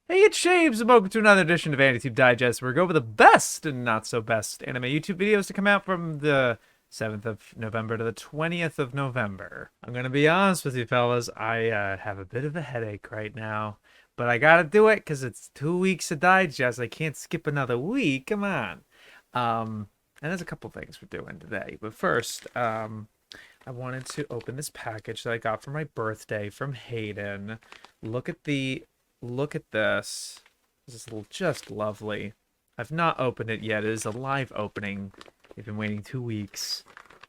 Hey, it's Shaves, and welcome to another edition of AniTube Digest, where we go over the best and not so best anime YouTube videos to come out from the 7th of November to the 20th of November. I'm going to be honest with you, fellas, I have a bit of a headache right now, but I got to do it because it's 2 weeks of Digest. I can't skip another week. Come on. And there's a couple things we're doing today, but first, I wanted to open this package that I got for my birthday from Hayden. Look at the Look at this. This is just lovely. I've not opened it yet. It is a live opening. We've been waiting 2 weeks.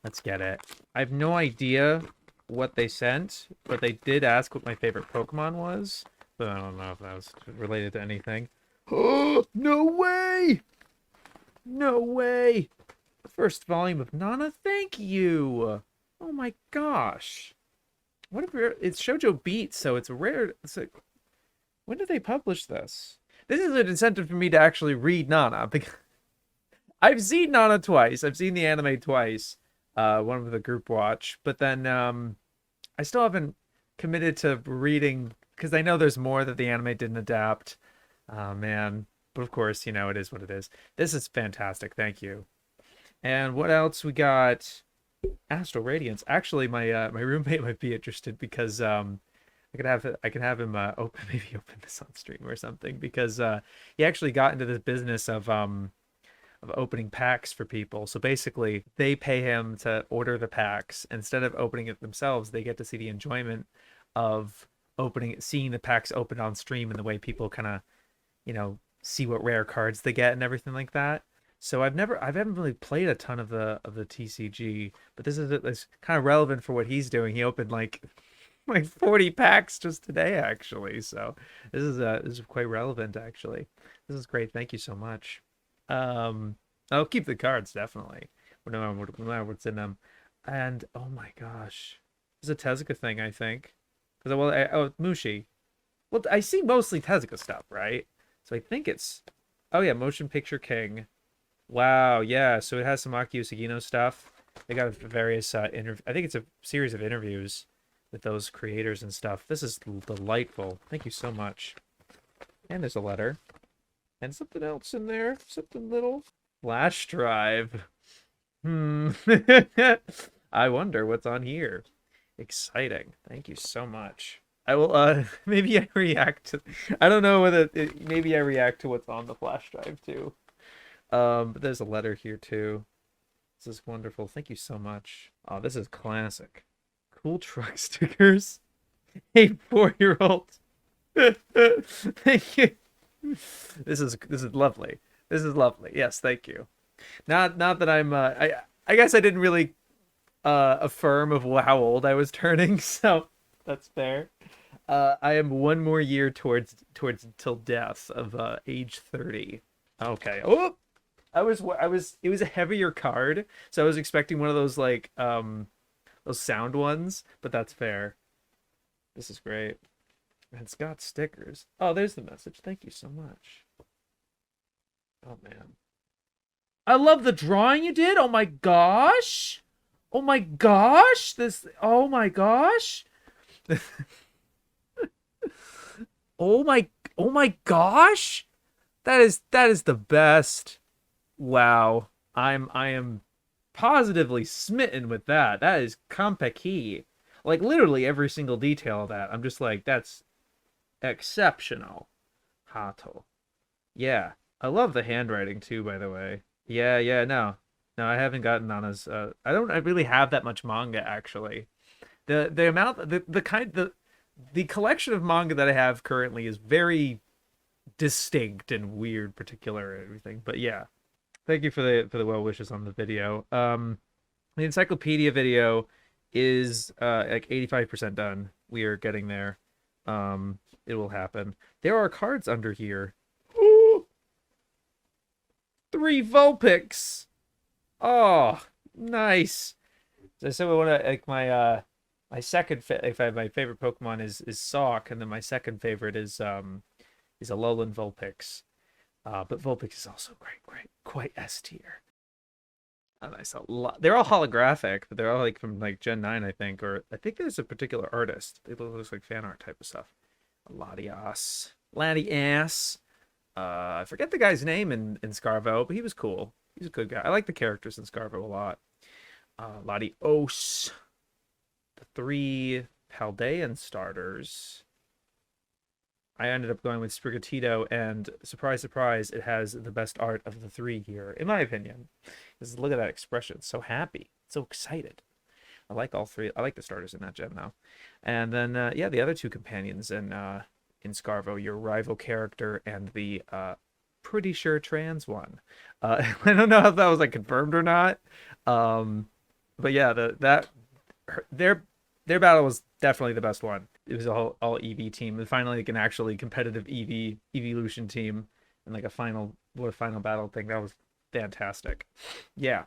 Let's get it. I have no idea what they sent, but they did ask what my favorite Pokemon was. But I don't know if that was related to anything. Oh, no way! No way! The first volume of Nana, thank you! Oh my gosh. What a rare... It's Shoujo Beat, so it's a rare... It's a... When did they publish this? This is an incentive for me to actually read Nana, because I've seen Nana twice. I've seen the anime twice, one with a group watch, but then I still haven't committed to reading because I know there's more that the anime didn't adapt. Oh man, but of course, it is what it is. This is fantastic. Thank you. And what else we got? Astral Radiance. Actually, my roommate might be interested because I could have him maybe open this on stream or something because he actually got into the business of opening packs for people. So basically, they pay him to order the packs instead of opening it themselves. They get to see the enjoyment of seeing the packs opened on stream and the way people kind of, see what rare cards they get and everything like that. So I haven't really played a ton of the TCG, but this is kind of relevant for what he's doing. He opened like 40 packs just today, actually. So this is quite relevant, actually. This is great. Thank you so much. I'll keep the cards definitely. No matter what's in them. And oh my gosh, it's a Tezuka thing, I think. Because Mushi. Well, I see mostly Tezuka stuff, right? So I think it's Motion Picture King. Wow, yeah. So it has some Aki Usagino stuff. They got various I think it's a series of interviews with those creators and stuff. This is delightful. Thank you so much. And there's a letter. And something else in there. Something little. Flash drive. I wonder what's on here. Exciting. Thank you so much. I will, maybe I react to... I don't know whether... maybe I react to what's on the flash drive, too. But there's a letter here, too. This is wonderful. Thank you so much. Oh, this is classic. Cool truck stickers. Hey, 4-year-old. Thank you. This is lovely. This is lovely. Yes, thank you. Not that I'm I guess I didn't really affirm of how old I was turning, so that's fair. I am one more year towards till death of age 30. Okay. Oh, it was a heavier card, so I was expecting one of those like those sound ones, but that's fair. This is great. And it's got stickers. Oh, there's the message. Thank you so much. Oh man. I love the drawing you did. Oh my gosh. Oh my gosh. Oh my gosh. Oh my gosh. That is the best. Wow. I am positively smitten with that. That is Compeki. Like literally every single detail of that. I'm just like, that's exceptional. Hato. Yeah. I love the handwriting too, by the way. Yeah, no. No, I haven't gotten on his I really have that much manga actually. The amount the collection of manga that I have currently is very distinct and weird, particular and everything. But yeah. Thank you for the well wishes on the video. The encyclopedia video is like 85% done. We are getting there. It will happen. There are cards under here. Ooh! 3 Vulpix. Oh, nice. So I said we want to like my second my favorite Pokemon is Sawk, and then my second favorite is a Alolan Vulpix. But Vulpix is also quite S tier. And I saw a lot. They're all holographic, but they're all like from like Gen 9, I think, or I think there's a particular artist. It looks like fan art type of stuff. Latias. Laddie Ass. I forget the guy's name in Scarvo, but he was cool. He's a good guy. I like the characters in Scarvo a lot. Lottie Os. The 3 Paldean starters. I ended up going with Sprigatito, and surprise, surprise, it has the best art of the 3 here, in my opinion. Just look at that expression. So happy. So excited. I like all 3. I like the starters in that gen, though. And then, yeah, the other 2 companions in Scarvo, your rival character and the pretty sure trans one. I don't know if that was like confirmed or not. But yeah, their battle was definitely the best one. It was all EV team. And finally, like an actually competitive evolution team, and like a final battle thing. That was fantastic. Yeah,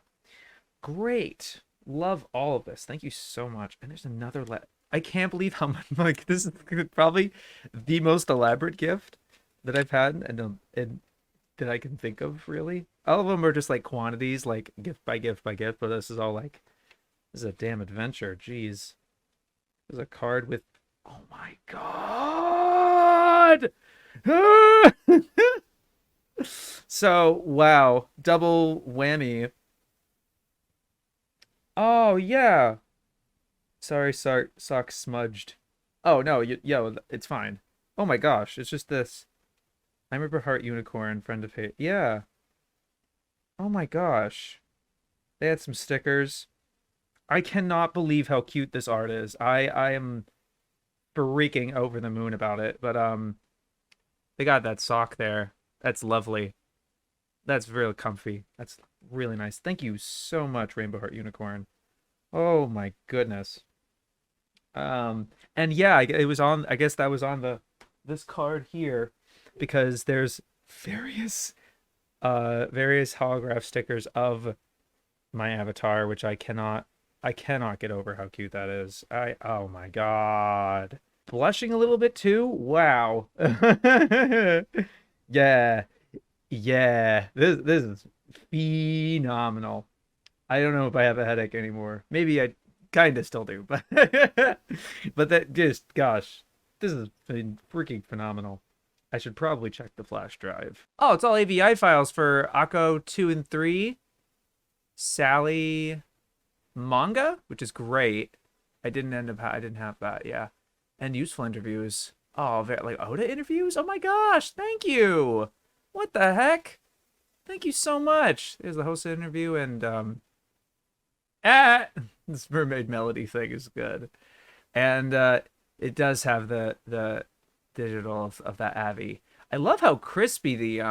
great. Love all of this. Thank you so much. And there's another I can't believe how much, like, this is probably the most elaborate gift that I've had and that I can think of, really. All of them are just like quantities, like gift by gift by gift, but this is all like, this is a damn adventure. Jeez. There's a card with, oh my God. So, wow. Double whammy. Oh, yeah. Sorry, sock smudged. Oh, no, yo, it's fine. Oh my gosh, it's just this. I remember Heart Unicorn, friend of hate. Yeah. Oh my gosh. They had some stickers. I cannot believe how cute this art is. I am freaking over the moon about it. But they got that sock there. That's lovely. That's real comfy. That's really nice. Thank you so much, Rainbow Heart Unicorn. Oh my goodness. And yeah, it was on, I guess that was on this card here, because there's various holograph stickers of my avatar, which I cannot get over how cute that is. Oh my God. Blushing a little bit too? Wow. Yeah. Yeah. This is phenomenal. I don't know if I have a headache anymore. Maybe I kind of still do, but but that just, gosh, this has been freaking phenomenal. I should probably check the flash drive. Oh, it's all AVI files for Akko 2 and 3, Sally manga, which is great. I didn't have that, yeah. And useful interviews. Oh, like Oda interviews? Oh my gosh, thank you. What the heck? Thank you so much. There's the hosted interview, and this mermaid melody thing is good. And it does have the digital of that Avi. I love how crispy the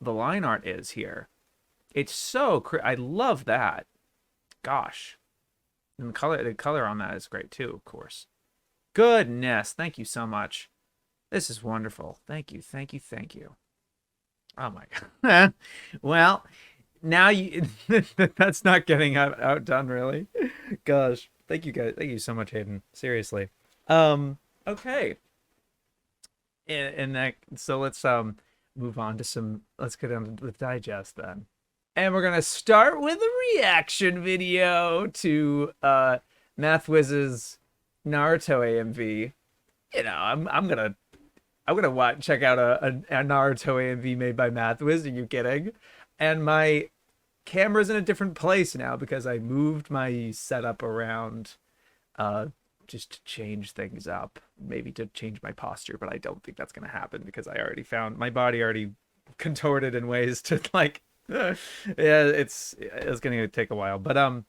line art is here. It's so I love that. Gosh. And the color on that is great too, of course. Goodness, thank you so much. This is wonderful. Thank you, thank you, thank you. Oh my God. Well, now that's not getting outdone, really. Gosh, thank you guys. Thank you so much, Hayden. Seriously. Okay. And that, so let's move on to let's get on with digest then. And we're gonna start with a reaction video to MathWiz's Naruto AMV. You know, I'm gonna check out a Naruto AMV made by MathWiz. Are you kidding? And my camera's in a different place now because I moved my setup around just to change things up, maybe to change my posture, but I don't think that's gonna happen because I already found my body already contorted in ways to like yeah, it's gonna take a while. But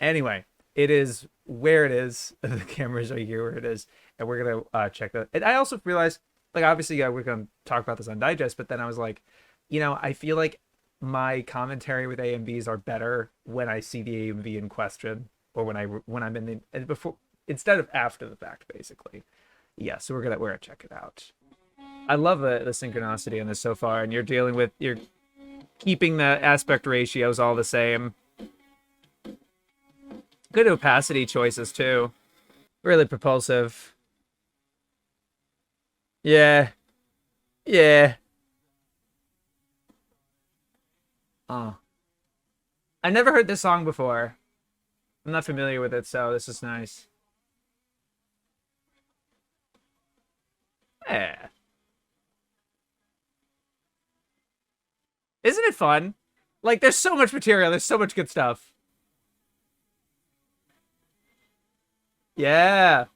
anyway, it is where it is. The camera's right here where it is, and we're gonna check that. And I also realized, like, obviously, yeah, we're gonna talk about this on Digest, but then I was like, you know, I feel like my commentary with AMVs are better when I see the AMV in question, or when I'm in the, and before, instead of after the fact, basically. Yeah, so we're gonna check it out. I love the synchronicity in this so far, and you're keeping the aspect ratios all the same. Good opacity choices too. Really propulsive. Yeah. Yeah. Oh. I've never heard this song before. I'm not familiar with it, so this is nice. Yeah. Isn't it fun? Like, there's so much material. There's so much good stuff. Yeah.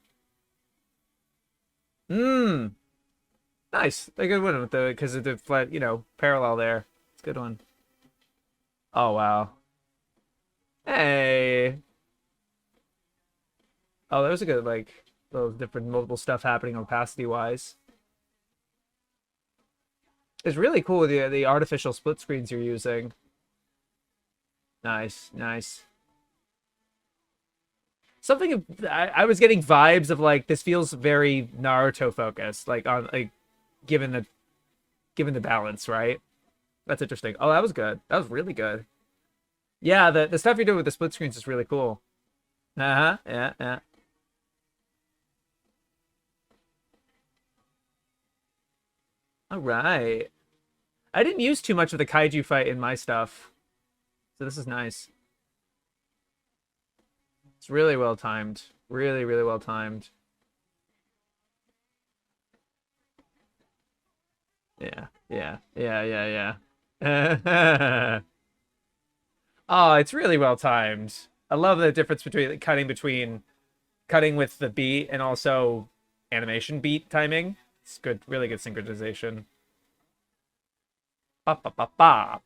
Mmm. Nice. A good one with the because of the flat, parallel there. It's a good one. Oh wow. Hey. Oh, there was a good like little different multiple stuff happening opacity wise. It's really cool the artificial split screens you're using. Nice, nice. Something I was getting vibes of like this feels very Naruto focused, like on like given the given the balance, right? That's interesting. Oh, that was good. That was really good. Yeah, the stuff you're doing with the split screens is really cool. Uh-huh. Yeah, yeah. All right. I didn't use too much of the kaiju fight in my stuff, so this is nice. It's really well timed. Really, really well timed. Yeah, yeah, yeah, yeah, yeah. Oh, it's really well timed. I love the difference between cutting with the beat and also animation beat timing. It's good, really good synchronization. Ba ba ba ba.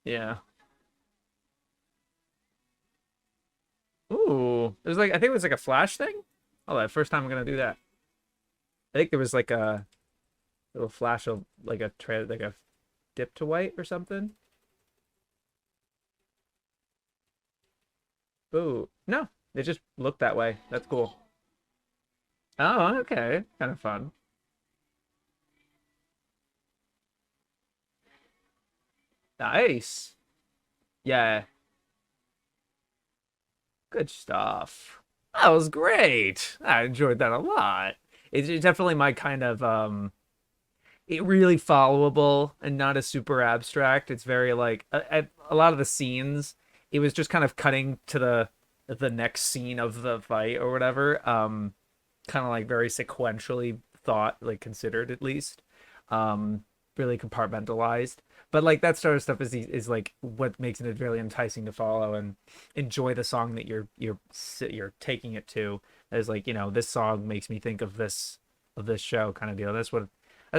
Yeah. Ooh, there's like I think it was like a flash thing. Oh, that first time I'm gonna do that. I think there was like a little flash of like like a dip to white or something. Ooh, no, it just looked that way. That's cool. Oh, okay, kind of fun. Nice. Yeah, good stuff. That was great. I enjoyed that a lot. It's definitely my kind of it really followable and not as super abstract. It's very like a lot of the scenes. It was just kind of cutting to the next scene of the fight or whatever. Kind of like very sequentially thought, like considered at least. Really compartmentalized. But like that sort of stuff is like what makes it really enticing to follow and enjoy the song that you're taking it to. As like this song makes me think of this show kind of deal. That's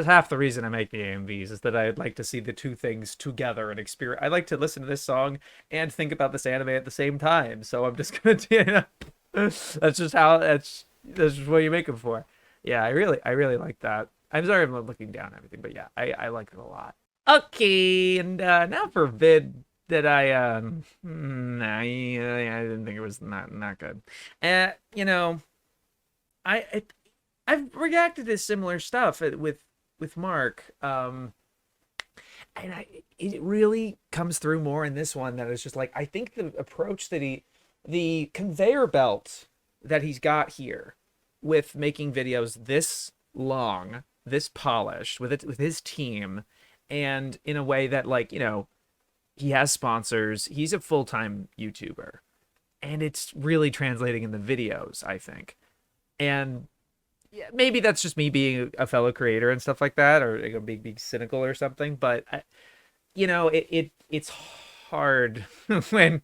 half the reason I make the AMVs is that I'd like to see the two things together and experience. I like to listen to this song and think about this anime at the same time. So I'm just gonna that's just how that's just what you make them for. Yeah, I really like that. I'm sorry I'm looking down and everything, but yeah, I like it a lot. Okay, and now for vid that I didn't think it was not good. You know, I I've reacted to similar stuff with Mark. And it really comes through more in this one that is just like I think the approach that the conveyor belt that he's got here with making videos this long, this polished with his team, and in a way that like he has sponsors, he's a full-time YouTuber, and it's really translating in the videos, I think. And yeah, maybe that's just me being a fellow creator and stuff like that, or being cynical or something. But it's hard when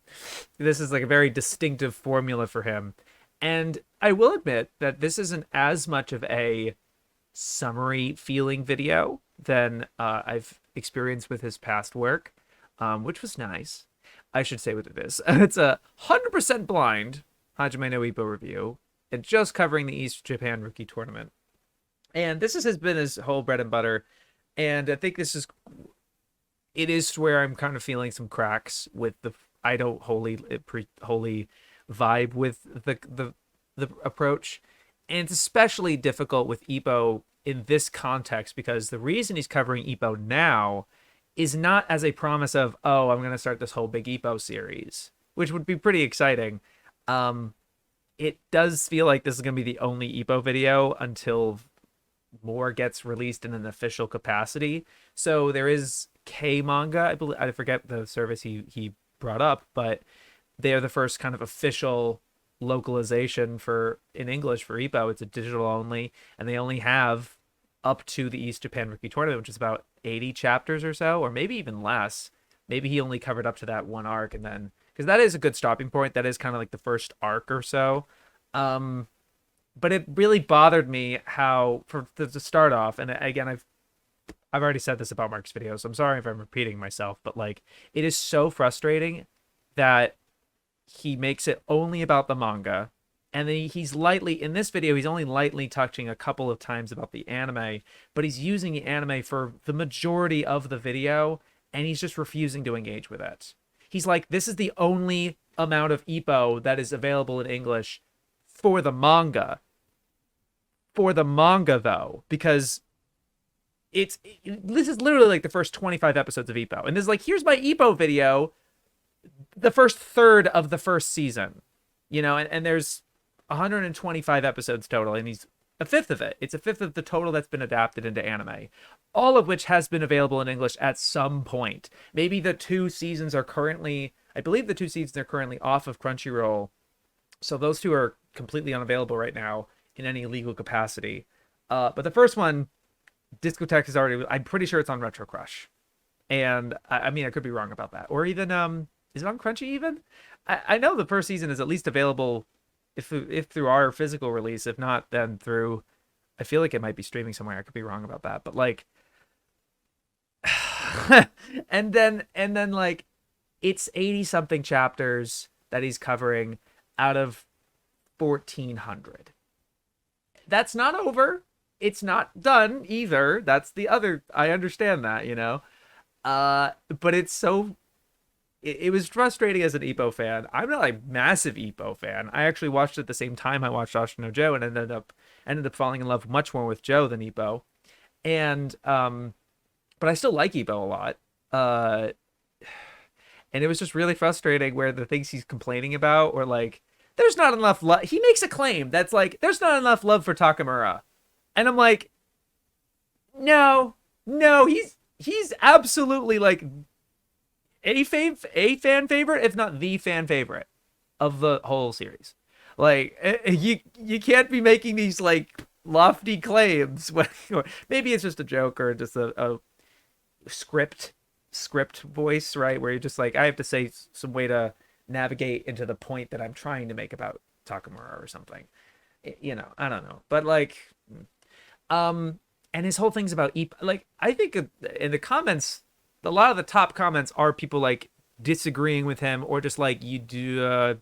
this is like a very distinctive formula for him. And I will admit that this isn't as much of a summary feeling video than I've experienced with his past work, which was nice. I should say what it is. It's a 100% blind Hajime no Ippo review and just covering the East Japan Rookie Tournament. And this has been his whole bread and butter. And I think it is where I'm kind of feeling some cracks with the I don't wholly vibe with the approach. And it's especially difficult with Ippo in this context because the reason he's covering Ippo now is not as a promise of, oh, I'm going to start this whole big Ippo series, which would be pretty exciting. It does feel like this is going to be the only Ippo video until more gets released in an official capacity. So there is K manga, I forget the service he brought up, but they're the first kind of official localization for in English for Ippo. It's a digital only, and they only have up to the East Japan Rookie Tournament, which is about 80 chapters or so, or maybe even less. Maybe he only covered up to that one arc, and then because that is a good stopping point. That is kind of like the first arc or so. But it really bothered me how, for to start off, and again, I've already said this about Mark's video, so I'm sorry if I'm repeating myself, but like it is so frustrating that he makes it only about the manga, and then he's lightly in this video, he's only lightly touching a couple of times about the anime, but he's using the anime for the majority of the video, and he's just refusing to engage with it. He's like, this is the only amount of Ippo that is available in English for the manga. For the manga, though, because this is literally like the first 25 episodes of Ippo. And this is like, here's my Ippo video, the first third of the first season, and there's 125 episodes total, and he's a fifth of it. It's a fifth of the total that's been adapted into anime, all of which has been available in English at some point. Maybe the two seasons are currently, I believe the two seasons are currently off of Crunchyroll. So those two are completely unavailable right now in any legal capacity. But the first one, Discotheque is already, I'm pretty sure it's on Retro Crush. And I mean, I could be wrong about that. Or even, is it on Crunchy even? I know the first season is at least available if through our physical release. If not, then through, I feel like it might be streaming somewhere. I could be wrong about that. But like, and then like, it's 80 something chapters that he's covering out of 1,400. That's not over. It's not done either. That's the other, I understand that, but it's so, it was frustrating as an Ippo fan. I'm not a massive Ippo fan. I actually watched it at the same time I watched Ashino Joe, and ended up falling in love much more with Joe than Ippo. And but I still like Ippo a lot. And it was just really frustrating where the things he's complaining about were like, there's not enough love. He makes a claim that's like, there's not enough love for Takamura. And I'm like, no, he's absolutely like a fan favorite, if not the fan favorite of the whole series. Like, you can't be making these like lofty claims when, or maybe it's just a joke or just a script voice, right? Where you're just like, I have to say some way to navigate into the point that I'm trying to make about Takamura or something. I don't know. But like, and his whole thing's about like, I think in the comments, a lot of the top comments are people like disagreeing with him or just like, you do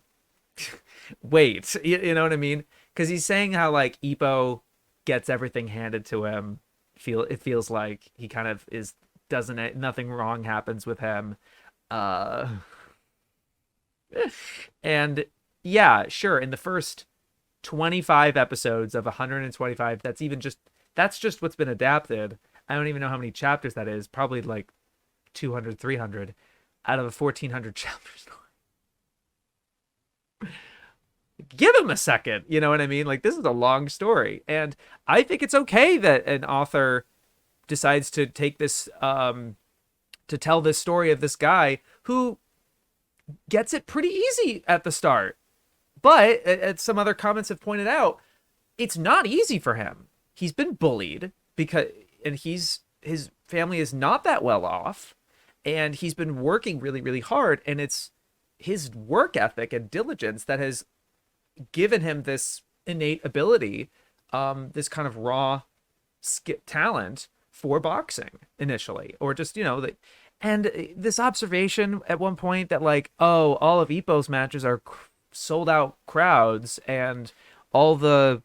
wait, you know what I mean? Because he's saying how like Ippo gets everything handed to him. It feels like he kind of is, nothing wrong happens with him. And yeah, sure, in the first 25 episodes of 125, that's just what's been adapted. I don't even know how many chapters that is. Probably like 200, 300 out of the 1,400 chapters. Give him a second, you know what I mean? Like, this is a long story, and I think it's okay that an author decides to take this to tell this story of this guy who gets it pretty easy at the start, but as some other comments have pointed out, it's not easy for him. He's been bullied and his family is not that well off, and he's been working really, really hard, and it's his work ethic and diligence that has given him this innate ability, this kind of raw talent for boxing initially, or just, and this observation at one point that like, oh, all of Ippo's matches are sold out crowds and all the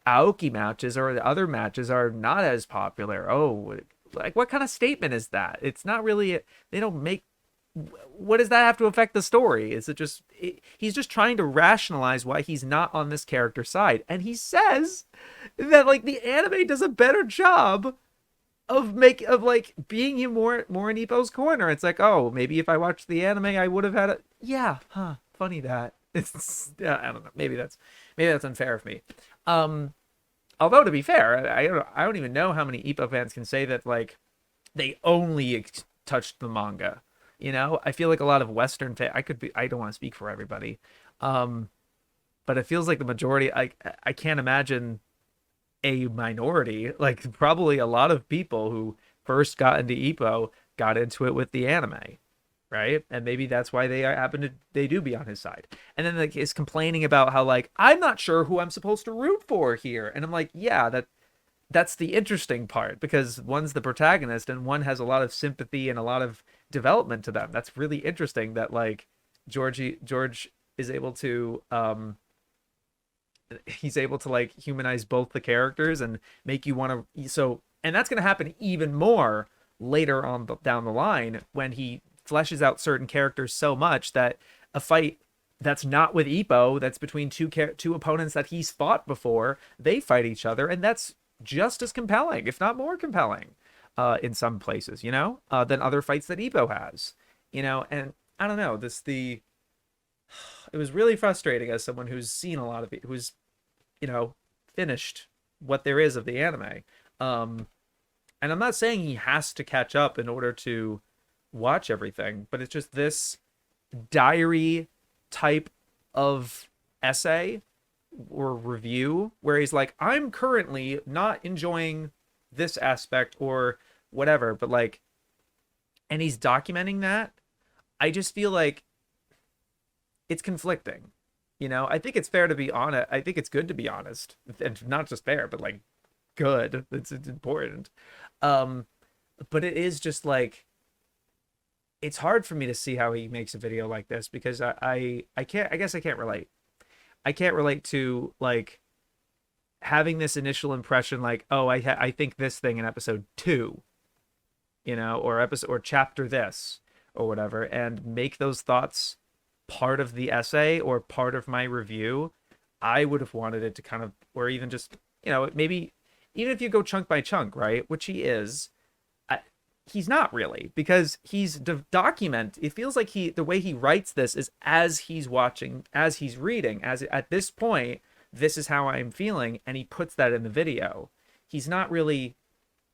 Aoki matches or the other matches are not as popular. Oh, like, what kind of statement is that? It's not really, they don't make, what does that have to affect the story? Is it just, he's just trying to rationalize why he's not on this character's side. And he says that like the anime does a better job of being you more in Ippo's corner. It's like, oh, maybe if I watched the anime, I would have had it. Yeah, huh? Funny that. It's, yeah, I don't know. Maybe that's unfair of me. Although to be fair, I don't even know how many Ippo fans can say that like they only touched the manga. I feel like a lot of Western fans. I don't want to speak for everybody, but it feels like the majority. I can't imagine a minority. Like probably a lot of people who first got into Ippo got into it with the anime, right? And maybe that's why they do be on his side. And then like is complaining about how like I'm not sure who I'm supposed to root for here. And I'm like, yeah, that's the interesting part, because one's the protagonist and one has a lot of sympathy and a lot of development to them. That's really interesting that like George is able to he's able to like humanize both the characters and make you want to, so, and that's going to happen even more later on down the line when he fleshes out certain characters so much that a fight that's not with Ippo, that's between two opponents that he's fought before, they fight each other, and that's just as compelling, if not more compelling, in some places, you know, than other fights that Ippo has, you know. And I don't know, it was really frustrating as someone who's seen a lot of it, who's, you know, finished what there is of the anime. And I'm not saying he has to catch up in order to watch everything, but it's just this diary type of essay or review where he's like, I'm currently not enjoying this aspect or whatever, but like, and he's documenting that. I just feel like it's conflicting, you know. I think it's fair to be honest. I think it's good to be honest, and not just fair, but like good. It's important. But it is just like, it's hard for me to see how he makes a video like this, because I can't, I guess I can't relate. I can't relate to like having this initial impression like, oh, I think this thing in episode 2, you know, or episode or chapter this or whatever, and make those thoughts part of the essay or part of my review. I would have wanted it to kind of, or even just, you know, maybe even if you go chunk by chunk, right, which he is, he's not really, because he's it feels like the way he writes this is as he's watching, as he's reading, as at this point, this is how I'm feeling, and he puts that in the video. He's not really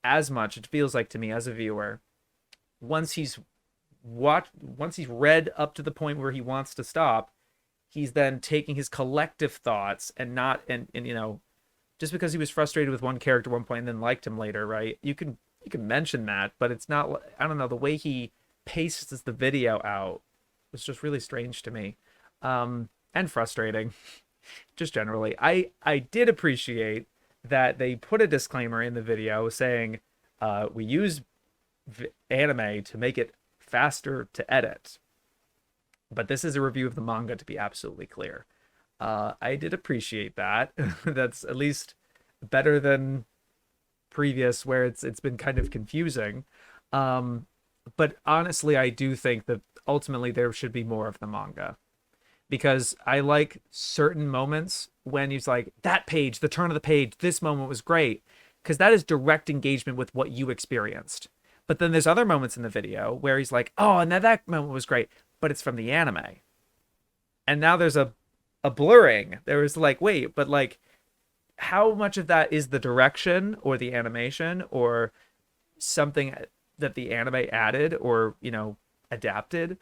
as much, it feels like to me as a viewer, once he's read up to the point where he wants to stop, he's then taking his collective thoughts and you know, just because he was frustrated with one character at one point and then liked him later, right? You can mention that, but it's not, I don't know, the way he pastes the video out was just really strange to me, and frustrating. Just generally, I did appreciate that they put a disclaimer in the video saying we use anime to make it faster to edit, but this is a review of the manga, to be absolutely clear. I did appreciate that. That's at least better than previous where it's been kind of confusing. But honestly, I do think that ultimately there should be more of the manga, because I like certain moments when he's like, that page, the turn of the page, this moment was great, because that is direct engagement with what you experienced. But then there's other moments in the video where he's like, oh, and that moment was great, but it's from the anime. And now there's a blurring. There was like, wait, but like, how much of that is the direction or the animation or something that the anime added or, you know, adapted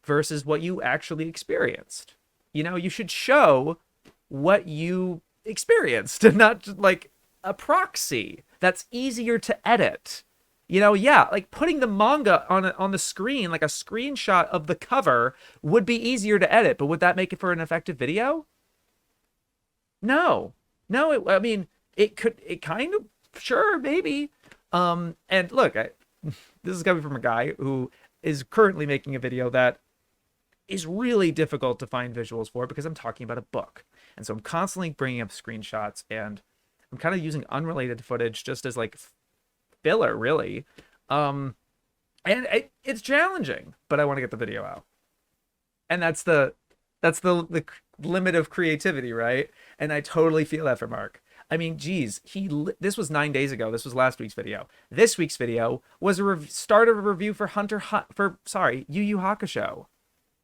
versus what you actually experienced? You know, you should show what you experienced and not just like a proxy that's easier to edit. You know, yeah, like putting the manga on the screen, like a screenshot of the cover would be easier to edit, but would that make it for an effective video? No. No, I mean, it kind of, sure, maybe. And look, this is coming from a guy who is currently making a video that is really difficult to find visuals for, because I'm talking about a book. And so I'm constantly bringing up screenshots, and I'm kind of using unrelated footage just as like filler, really. And it's challenging, but I want to get the video out. And that's the limit of creativity, right? And I totally feel that for Mark. I mean, geez, this was 9 days ago. This was last week's video. This week's video was a start of a review for Yu Yu Hakusho.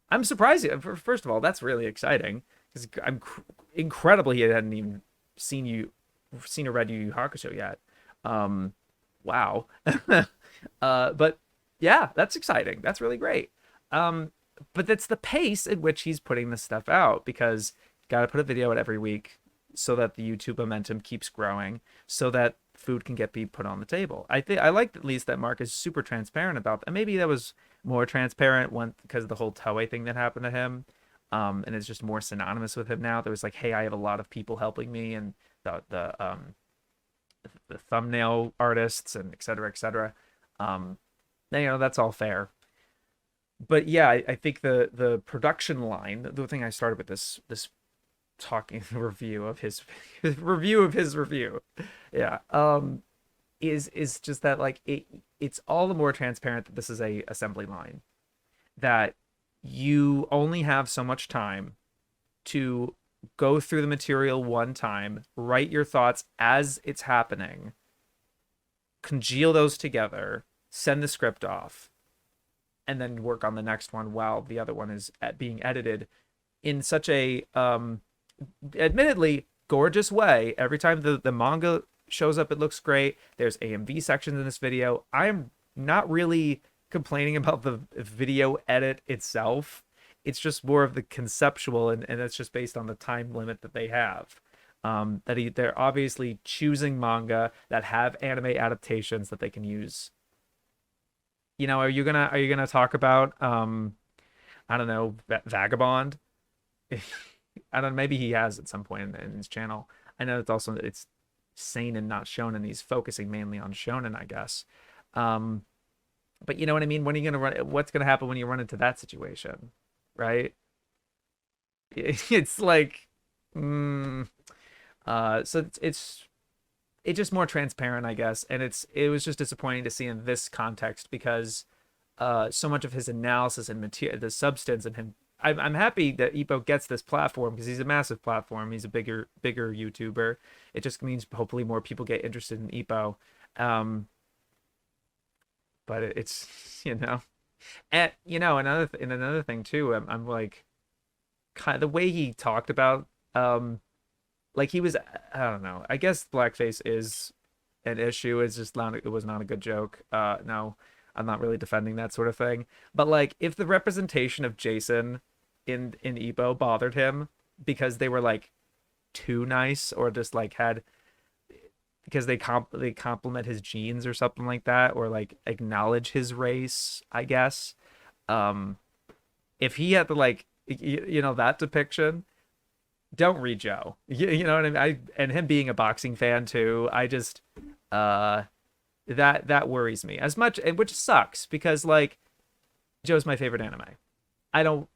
I'm surprised. First of all, that's really exciting, because I'm incredible he hadn't even seen or read Yu Yu Hakusho yet. Wow. But yeah, that's exciting. That's really great. But that's the pace at which he's putting this stuff out, because got to put a video out every week. so that the YouTube momentum keeps growing, so that food can be put on the table. I like at least that Mark is super transparent about that. And maybe that was more transparent one because of the whole Toei thing that happened to him. And it's just more synonymous with him now. There was like, hey, I have a lot of people helping me, and the thumbnail artists and et cetera, et cetera. Um, that's all fair. But yeah, I think the production line, the thing I started with this talking review of his review of his review, yeah, is just that like it's all the more transparent that this is a assembly line, that you only have so much time to go through the material one time, write your thoughts as it's happening, congeal those together, send the script off, and then work on the next one while the other one is being edited in such a admittedly gorgeous way. Every time the manga shows up, it looks great. There's AMV sections in this video. I'm not really complaining about the video edit itself. It's just more of the conceptual, and it's just based on the time limit that they have. They're obviously choosing manga that have anime adaptations that they can use. Are you gonna talk about I don't know, Vagabond? I don't know, maybe he has at some point in his channel. I know it's seinen, not shonen. He's focusing mainly on shonen, I guess. But you know what I mean? When are you gonna run? What's gonna happen when you run into that situation, right? It's like, so it's just more transparent, I guess, and it was just disappointing to see in this context because so much of his analysis and material, the substance, and him. I'm happy that Ippo gets this platform because he's a massive platform. He's a bigger YouTuber. It just means hopefully more people get interested in Ippo. But it's and another thing too. I'm like, kind of the way he talked about like he was, I don't know. I guess blackface is an issue. It's just not, it was not a good joke. No, I'm not really defending that sort of thing. But like, if the representation of Jason in Ippo bothered him because they were like too nice, or just like had because they compliment his genes or something like that, or like acknowledge his race, I guess. If he had to like that depiction, don't read Joe. You know what I mean? And him being a boxing fan too, I just that worries me as much, and which sucks because like Joe's my favorite anime. I don't,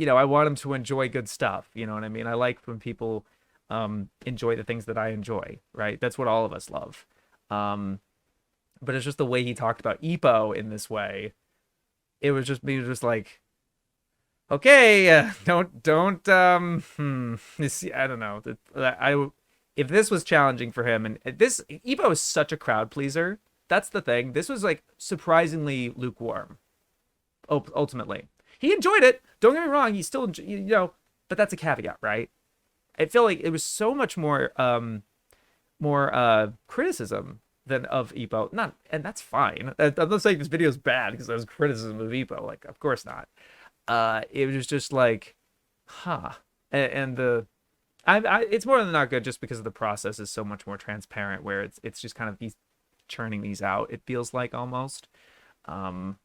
I want him to enjoy good stuff. You know what I mean? I like when people enjoy the things that I enjoy, right? That's what all of us love. But it's just the way he talked about Ippo in this way. It was just me, just like, okay, don't I don't know. If this was challenging for him, and this Ippo is such a crowd pleaser. That's the thing. This was like surprisingly lukewarm. Ultimately, he enjoyed it. Don't get me wrong. He still, but that's a caveat, right? I feel like it was so much more criticism than of Ippo. Not, and that's fine. I'm not saying this video is bad because there was criticism of Ippo. Like, of course not. It was just like, huh. And it's more than not good just because of the process is so much more transparent, where it's just kind of these churning these out. It feels like almost, and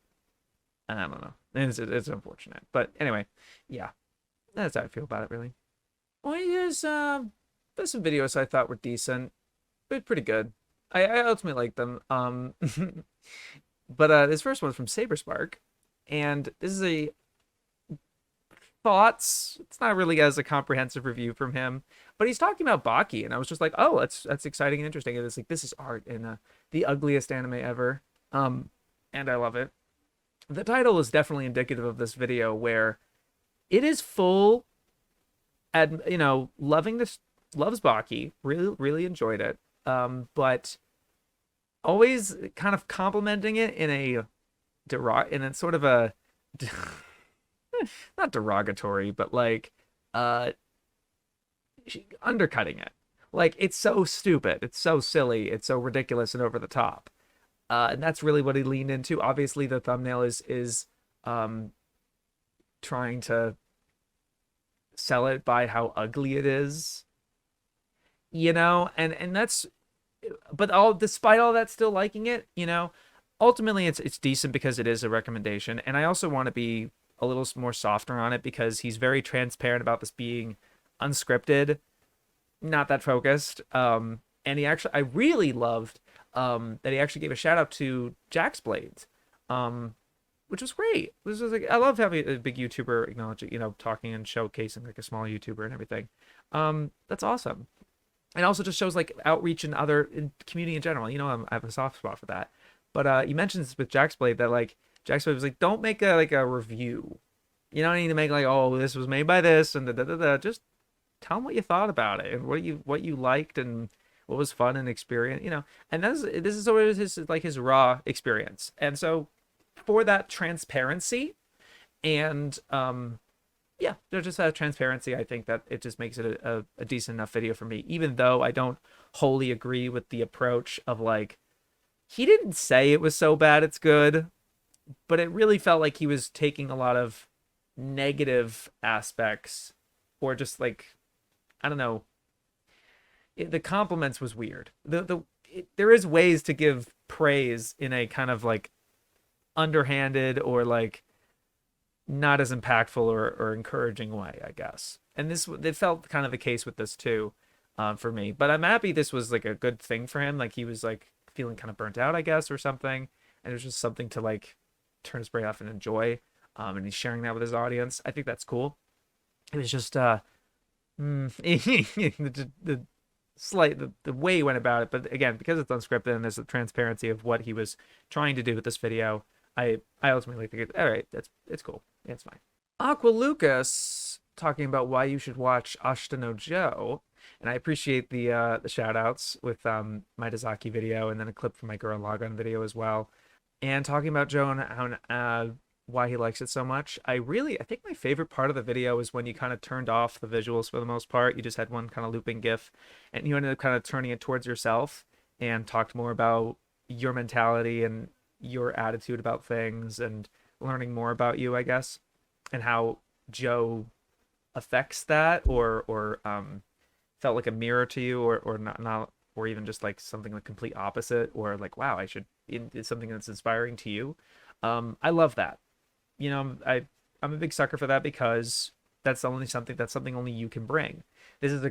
I don't know. It's unfortunate, but anyway, yeah, that's how I feel about it, really. Well, there's some videos I thought were decent, but pretty good. I ultimately like them. But this first one's from Saberspark, and this is a thoughts. It's not really as a comprehensive review from him, but he's talking about Baki, and I was just like, oh, that's exciting and interesting. And it's like, this is art in the ugliest anime ever, and I love it. The title is definitely indicative of this video, where it is full, and loves Baki, really enjoyed it, but always kind of complimenting it in a sort of a not derogatory, but like undercutting it. Like, it's so stupid, it's so silly, it's so ridiculous and over the top. And that's really what he leaned into. Obviously, the thumbnail is trying to sell it by how ugly it is. you know, and that's, but all despite all that, still liking it, you know. Ultimately, it's decent because it is a recommendation, and I also want to be a little more softer on it because he's very transparent about this being unscripted, not that focused. And he actually, I really loved that he actually gave a shout out to Jack's Blades, which was great. This was like, I love having a big YouTuber acknowledge it, you know, talking and showcasing like a small YouTuber and everything. That's awesome. And also just shows like outreach and other in community in general. You know, I have a soft spot for that. But you mentioned this with Jack's Blade that like Jack's Blade was like, don't make a review. You don't need to make like, oh, this was made by this and da da da da. Just tell them what you thought about it and what you liked and what was fun and experience. You know, and this is always his like his raw experience. And so for that transparency and yeah, there's just that transparency. I think that it just makes it a decent enough video for me, even though I don't wholly agree with the approach of like, he didn't say it was so bad it's good, but it really felt like he was taking a lot of negative aspects or just like, I don't know. The compliments was weird. There is ways to give praise in a kind of like underhanded or like not as impactful or encouraging way, I guess. And this it felt kind of the case with this too, for me. But I'm happy this was like a good thing for him. Like he was like feeling kind of burnt out, I guess, or something, and it was just something to like turn his brain off and enjoy. And he's sharing that with his audience. I think that's cool. It was just the slight the way he went about it, but again, because it's unscripted and there's the transparency of what he was trying to do with this video, I ultimately think all right, it's cool. Yeah, it's fine. Aqua Lucas talking about why you should watch Ashita no Joe, and I appreciate the shout outs with my Dazaki video and then a clip from my Gurren Lagann video as well, and talking about Joe and how why he likes it so much. I think my favorite part of the video is when you kind of turned off the visuals for the most part. You just had one kind of looping GIF, and you ended up kind of turning it towards yourself and talked more about your mentality and your attitude about things and learning more about you, I guess, and how Joe affects that or felt like a mirror to you or not or even just like something like complete opposite or like, wow, it's something that's inspiring to you. I love that. You know, I'm a big sucker for that because that's something only you can bring. This is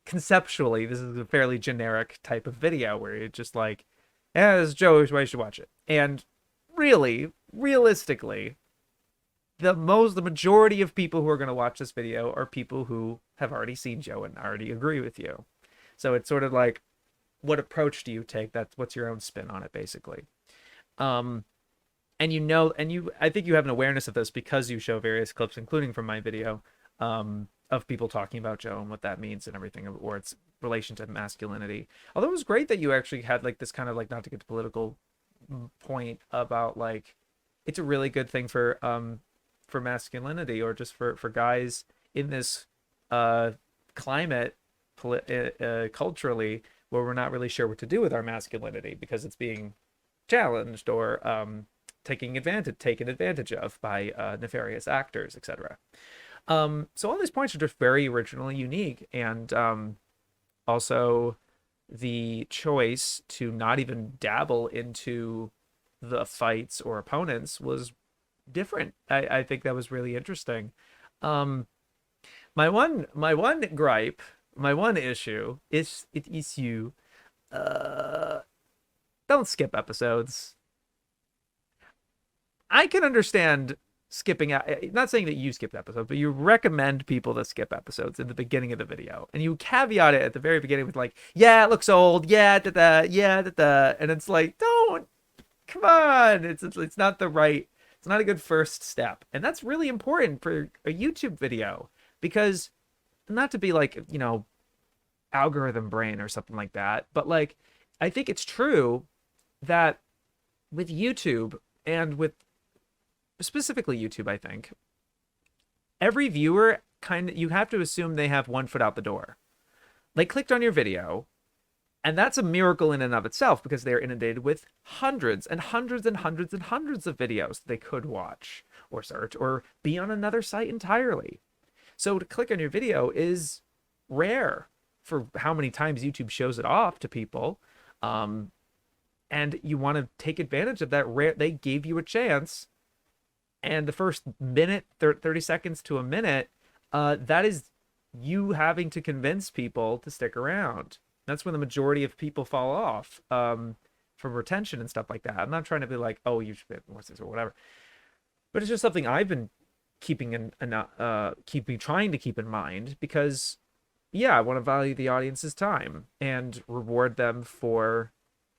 conceptually, this is a fairly generic type of video where you're just like, yeah, this is Joe, here's why you should watch it. And really, realistically, the majority of people who are going to watch this video are people who have already seen Joe and already agree with you. So it's sort of like, what approach do you take? What's your own spin on it, basically. And I think you have an awareness of this because you show various clips, including from my video, of people talking about Joe and what that means and everything, or its relation to masculinity. Although it was great that you actually had like this kind of like, not to get to political point about like, it's a really good thing for masculinity or just for guys in this climate culturally where we're not really sure what to do with our masculinity because it's being challenged or taken advantage of by nefarious actors, etc. So all these points are just very originally unique, and also the choice to not even dabble into the fights or opponents was different. I think that was really interesting. My one gripe, my one issue is don't skip episodes. I can understand skipping out, not saying that you skipped episodes, but you recommend people that skip episodes in the beginning of the video, and you caveat it at the very beginning with like, yeah, it looks old, yeah, yeah, and it's like, don't, come on, it's not it's not a good first step, and that's really important for a YouTube video because, not to be like, algorithm brain or something like that, but like, I think it's true that with YouTube and with specifically YouTube, I think every viewer you have to assume they have one foot out the door. They clicked on your video, and that's a miracle in and of itself because they're inundated with hundreds and hundreds and hundreds and hundreds of videos they could watch or search or be on another site entirely. So to click on your video is rare. for how many times YouTube shows it off to people. And you want to take advantage of that. They gave you a chance, and the first minute, 30 seconds to a minute, that is you having to convince people to stick around. That's when the majority of people fall off from retention and stuff like that. I'm not trying to be like, oh, you should what's this or whatever, but it's just something I've been trying to keep in mind, because yeah, I want to value the audience's time and reward them for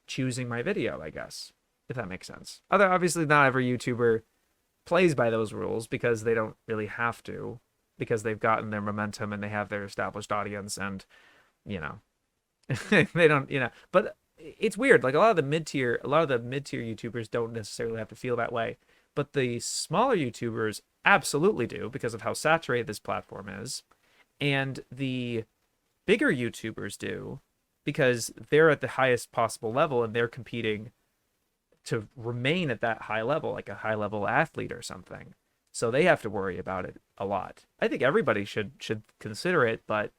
choosing my video, I guess, if that makes sense. Obviously not every YouTuber plays by those rules, because they don't really have to, because they've gotten their momentum and they have their established audience, and they don't, but it's weird. Like a lot of the mid-tier YouTubers don't necessarily have to feel that way, but the smaller YouTubers absolutely do, because of how saturated this platform is. And the bigger YouTubers do, because they're at the highest possible level and they're competing to remain at that high level, like a high level athlete or something. So they have to worry about it a lot. I think everybody should consider it, but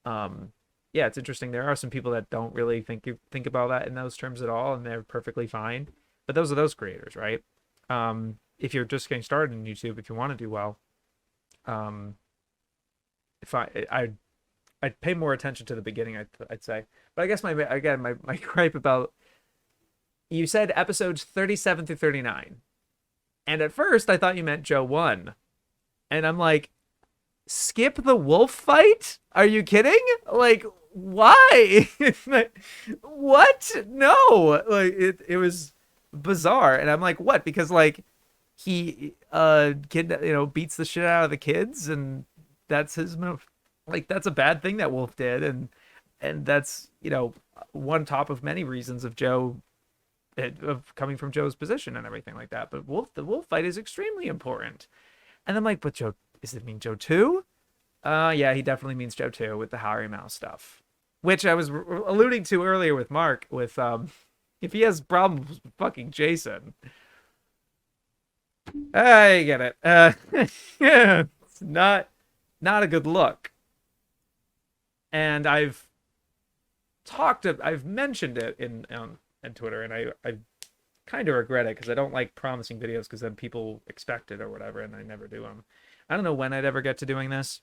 yeah, it's interesting. There are some people that don't really think about that in those terms at all, and they're perfectly fine. But those are those creators, right? If you're just getting started in YouTube, if you want to do well, if I'd pay more attention to the beginning, I'd say. But I guess my gripe about, you said episodes 37 through 39. And at first I thought you meant Joe 1. And I'm like, skip the wolf fight? Are you kidding? Like, why? What? No. Like it was bizarre. And I'm like, what? Because like he beats the shit out of the kids, and that's his move. Like, that's a bad thing that Wolf did, and that's, one top of many reasons of coming from Joe's position and everything like that. But the Wolf fight is extremely important. And I'm like, but Joe, does it mean Joe 2? Yeah, he definitely means Joe 2 with the Harry Mouse stuff, which I was alluding to earlier with Mark, with if he has problems with fucking Jason. I get it. Yeah, it's not a good look. And I've mentioned it in Twitter, and I kind of regret it, because I don't like promising videos, because then people expect it or whatever, and I never do them. I don't know when I'd ever get to doing this,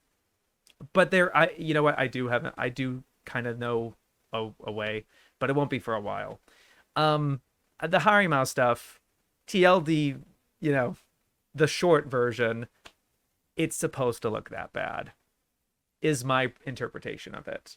but you know what, I do kind of know a way, but it won't be for a while. The Harry Mouse stuff, TLD, the short version, it's supposed to look that bad, is my interpretation of it.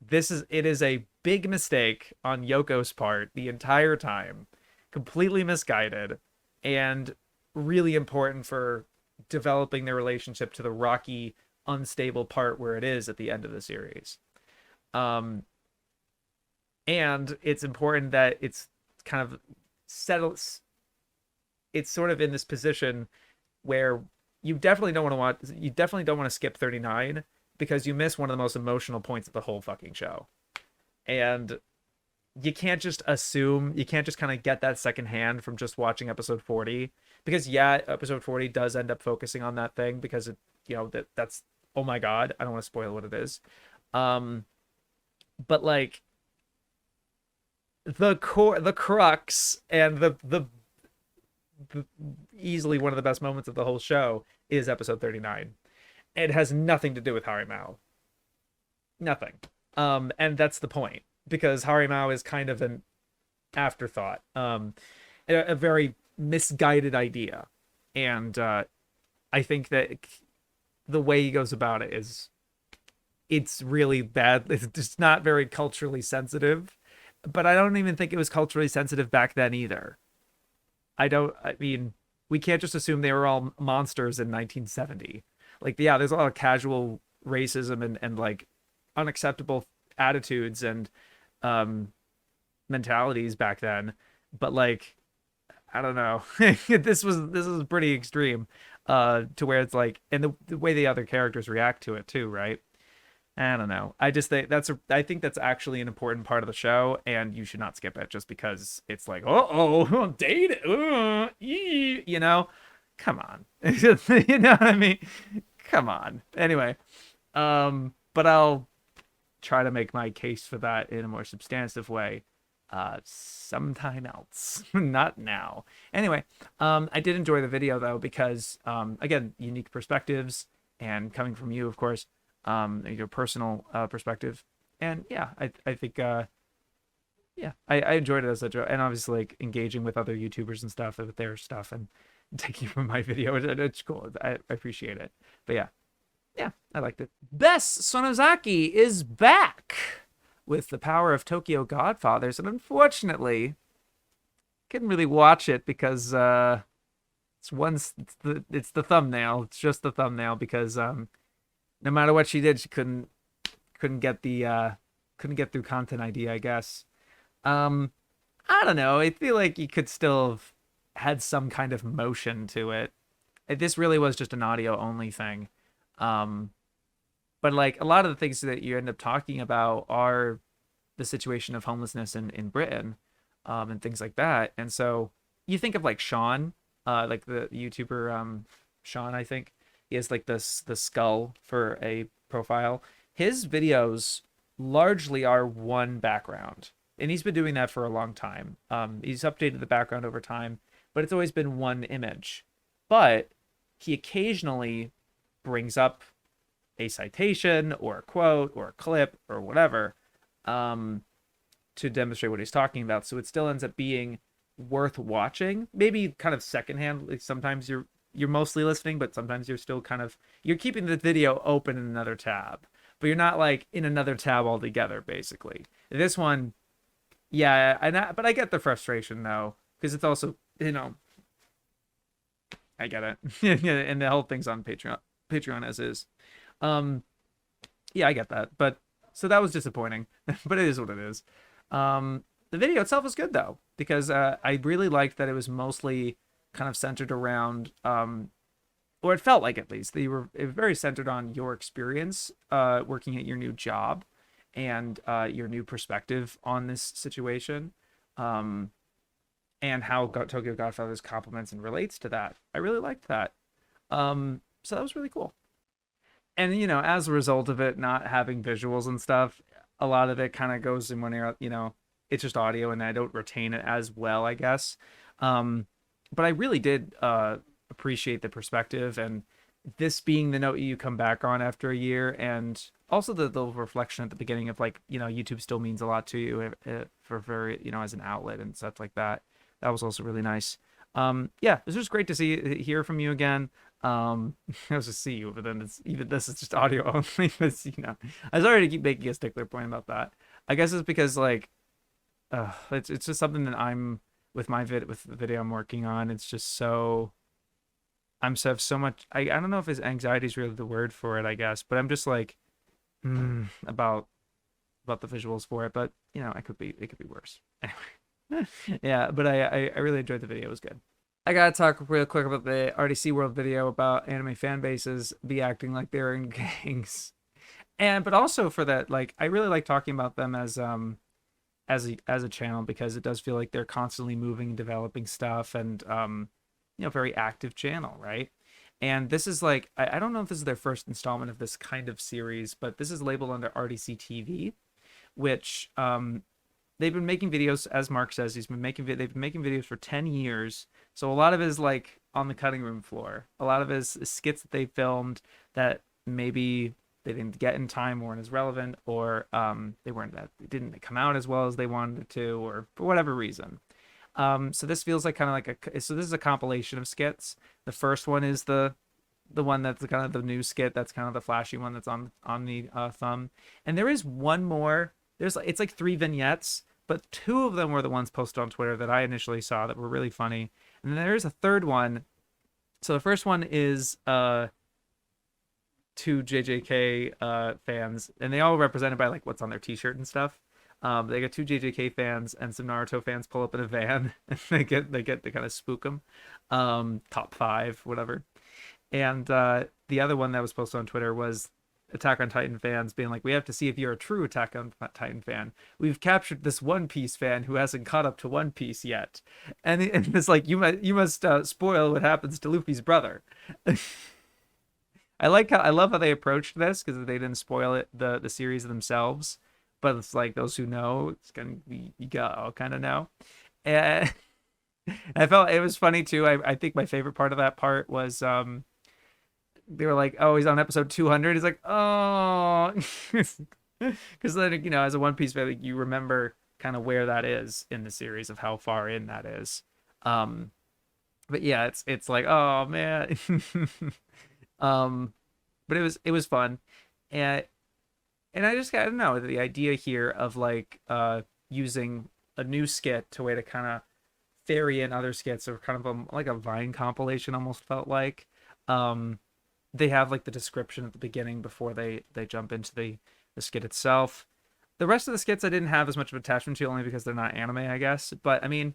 It is a big mistake on Yoko's part the entire time, completely misguided, and really important for developing their relationship to the rocky, unstable part where it is at the end of the series. And it's important that it's kind of settled. It's sort of in this position where you definitely don't want to skip 39, because you miss one of the most emotional points of the whole fucking show. And you can't just assume, you can't just kind of get that secondhand from just watching episode 40, because yeah, episode 40 does end up focusing on that thing, because it, that's, oh my God, I don't want to spoil what it is. But like the crux and the easily one of the best moments of the whole show is episode 39. It has nothing to do with Harimau. Nothing. And that's the point, because Harimau is kind of an afterthought, a very misguided idea. And I think that the way he goes about it it's really bad. It's just not very culturally sensitive, but I don't even think it was culturally sensitive back then either. I mean, we can't just assume they were all monsters in 1970. Like, yeah, there's a lot of casual racism and like unacceptable attitudes and mentalities back then, but like, I don't know. this was pretty extreme, to where it's like, and the way the other characters react to it too, right? I don't know. I just think I think that's actually an important part of the show, and you should not skip it just because it's like, date, come on. You know what I mean? Come on. Anyway, but I'll try to make my case for that in a more substantive way sometime else. Not now. Anyway, I did enjoy the video though, because again, unique perspectives, and coming from you, of course, your personal perspective. And yeah, I think yeah, I enjoyed it as such, and obviously like engaging with other YouTubers and stuff with their stuff and taking from my video. It's cool. I appreciate it. But yeah, I liked it. Bess Sonozaki is back with The Power of Tokyo Godfathers, and unfortunately, couldn't really watch it because it's the thumbnail. It's just the thumbnail, because no matter what she did, she couldn't get through Content ID, I guess. I don't know. I feel like you could still have had some kind of motion to it. This really was just an audio only thing. But like a lot of the things that you end up talking about are the situation of homelessness in Britain, and things like that. And so you think of like Sean, like the YouTuber, Sean, I think he has like the skull for a profile. His videos largely are one background, and he's been doing that for a long time. He's updated the background over time, but it's always been one image. But he occasionally brings up a citation or a quote or a clip or whatever, to demonstrate what he's talking about. So it still ends up being worth watching. Maybe kind of secondhand. Like sometimes you're mostly listening, but sometimes you're still you're keeping the video open in another tab, but you're not like in another tab altogether. Basically, this one, yeah, but I get the frustration though, because it's also, I get it. And the whole thing's on Patreon as is. Yeah, I get that, but so that was disappointing. But it is what it is. The video itself was good though, because I really liked that it was mostly kind of centered around, or it felt like, at least, it was very centered on your experience working at your new job, and your new perspective on this situation, and how Tokyo Godfathers complements and relates to that. I really liked that. So that was really cool. And as a result of it not having visuals and stuff, a lot of it kind of goes in one ear. It's just audio, and I don't retain it as well, I guess. But I really did appreciate the perspective, and this being the note you come back on after a year, and also the reflection at the beginning of like, YouTube still means a lot to you, for as an outlet and stuff like that. That was also really nice. Yeah, it was just great to hear from you again. I was to see you, but then even this is just audio only. Because, I was already keep making a stickler point about that. I guess it's because like, it's just something that I'm with the video I'm working on. It's just so have so much. I don't know if his anxiety is really the word for it, I guess, but I'm just like, about the visuals for it. But it could be worse. Anyway, yeah. But I really enjoyed the video. It was good. I gotta talk real quick about the RDC World video about anime fan bases be acting like they're in gangs, but also for that, like, I really like talking about them as a channel, because it does feel like they're constantly moving and developing stuff, and very active channel, right? And this is like, I don't know if this is their first installment of this kind of series, but this is labeled under RDC TV, which they've been making videos, as Mark says, they've been making videos for 10 years. So a lot of it is like on the cutting room floor. A lot of it is skits that they filmed that maybe they didn't get in time, weren't as relevant, or they didn't come out as well as they wanted to, or for whatever reason. So this feels like kind of like this is a compilation of skits. The first one is the one that's kind of the new skit, that's kind of the flashy one that's on the thumb. And there is one more. It's like 3 vignettes, but 2 of them were the ones posted on Twitter that I initially saw that were really funny. And then there's a third one. So the first one is 2 JJK fans, and they all represented by like what's on their t-shirt and stuff. They got 2 JJK fans and some Naruto fans pull up in a van, and they kind of spook them. Top 5, whatever. And the other one that was posted on Twitter was Attack on Titan fans being like, we have to see if you're a true Attack on Titan fan. We've captured this One Piece fan who hasn't caught up to One Piece yet, and it's like, you must spoil what happens to Luffy's brother. I love how they approached this because they didn't spoil it the series themselves, but it's like those who know, it's gonna be you got all kind of know. And I felt it was funny too. I think my favorite part of that part was they were like, oh, he's on episode 200. He's like, oh, because then as a One Piece fan, like, you remember kind of where that is in the series of how far in that is. Um, but yeah, it's like, oh man. um, but it was fun, and I don't know, the idea here of like using a new skit to way to kind of ferry in other skits, or kind of like a Vine compilation almost felt like. Um, they have like the description at the beginning before they jump into the skit itself. The rest of the skits I didn't have as much of attachment to, only because they're not anime, I guess. But I mean,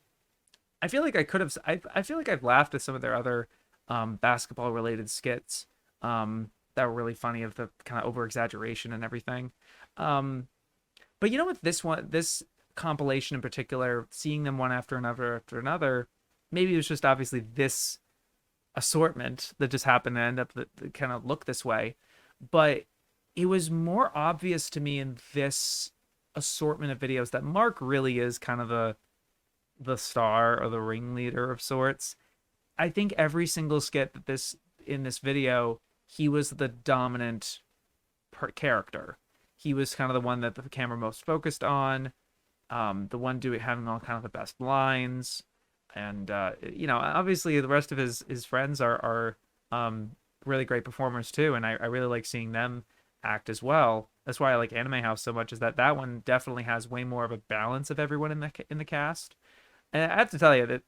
I feel like I could have. I feel like I've laughed at some of their other basketball related skits that were really funny, of the kind of over exaggeration and everything. Um, but with this compilation in particular, seeing them one after another, maybe it was just obviously this assortment that just happened to end up that kind of look this way. But it was more obvious to me in this assortment of videos that Mark really is kind of the star or the ringleader of sorts. I think every single skit that this in this video, he was the dominant character. He was kind of the one that the camera most focused on, the one doing having all kind of the best lines, and obviously the rest of his friends are really great performers too, and I really like seeing them act as well. That's why I like Anime House so much, is that one definitely has way more of a balance of everyone in the cast. And I have to tell you that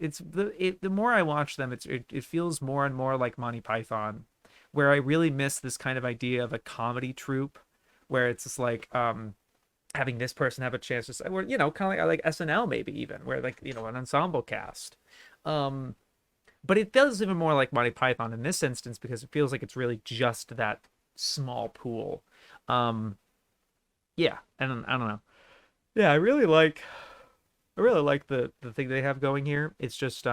the more I watch them, it feels more and more like Monty Python, where I really miss this kind of idea of a comedy troupe, where it's just like having this person have a chance to say, or kind of like SNL maybe, even where like an ensemble cast. But it feels even more like Monty Python in this instance, because it feels like it's really just that small pool. Um, yeah, and I don't know. Yeah, I really like the thing they have going here. It's just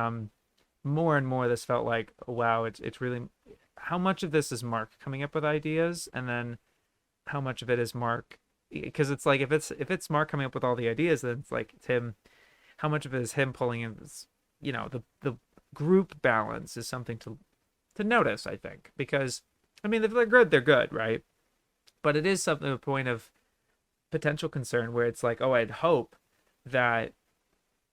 more and more this felt like, wow, it's really, how much of this is Mark coming up with ideas, and then how much of it is Mark, because it's like, if it's Mark coming up with all the ideas, then it's like it's him. How much of it is him pulling in this, the group balance is something to notice, I think, because I mean, if they're good, they're good, right? But it is something, a point of potential concern, where it's like, oh, I'd hope that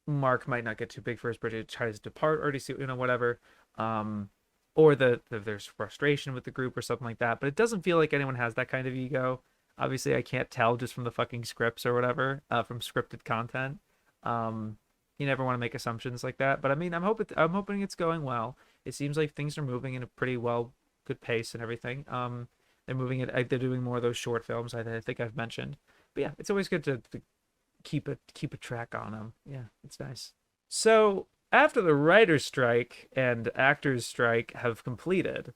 Mark might not get too big for his bridge, tries to depart, or see, whatever. Or there's frustration with the group or something like that. But it doesn't feel like anyone has that kind of ego. Obviously, I can't tell just from the fucking scripts or whatever, from scripted content. You never want to make assumptions like that. But I mean, I'm hoping it's going well. It seems like things are moving in a pretty good pace and everything. They're doing more of those short films, I think I've mentioned. But yeah, it's always good to keep a track on them. Yeah, it's nice. So after the writer's strike and actors strike have completed,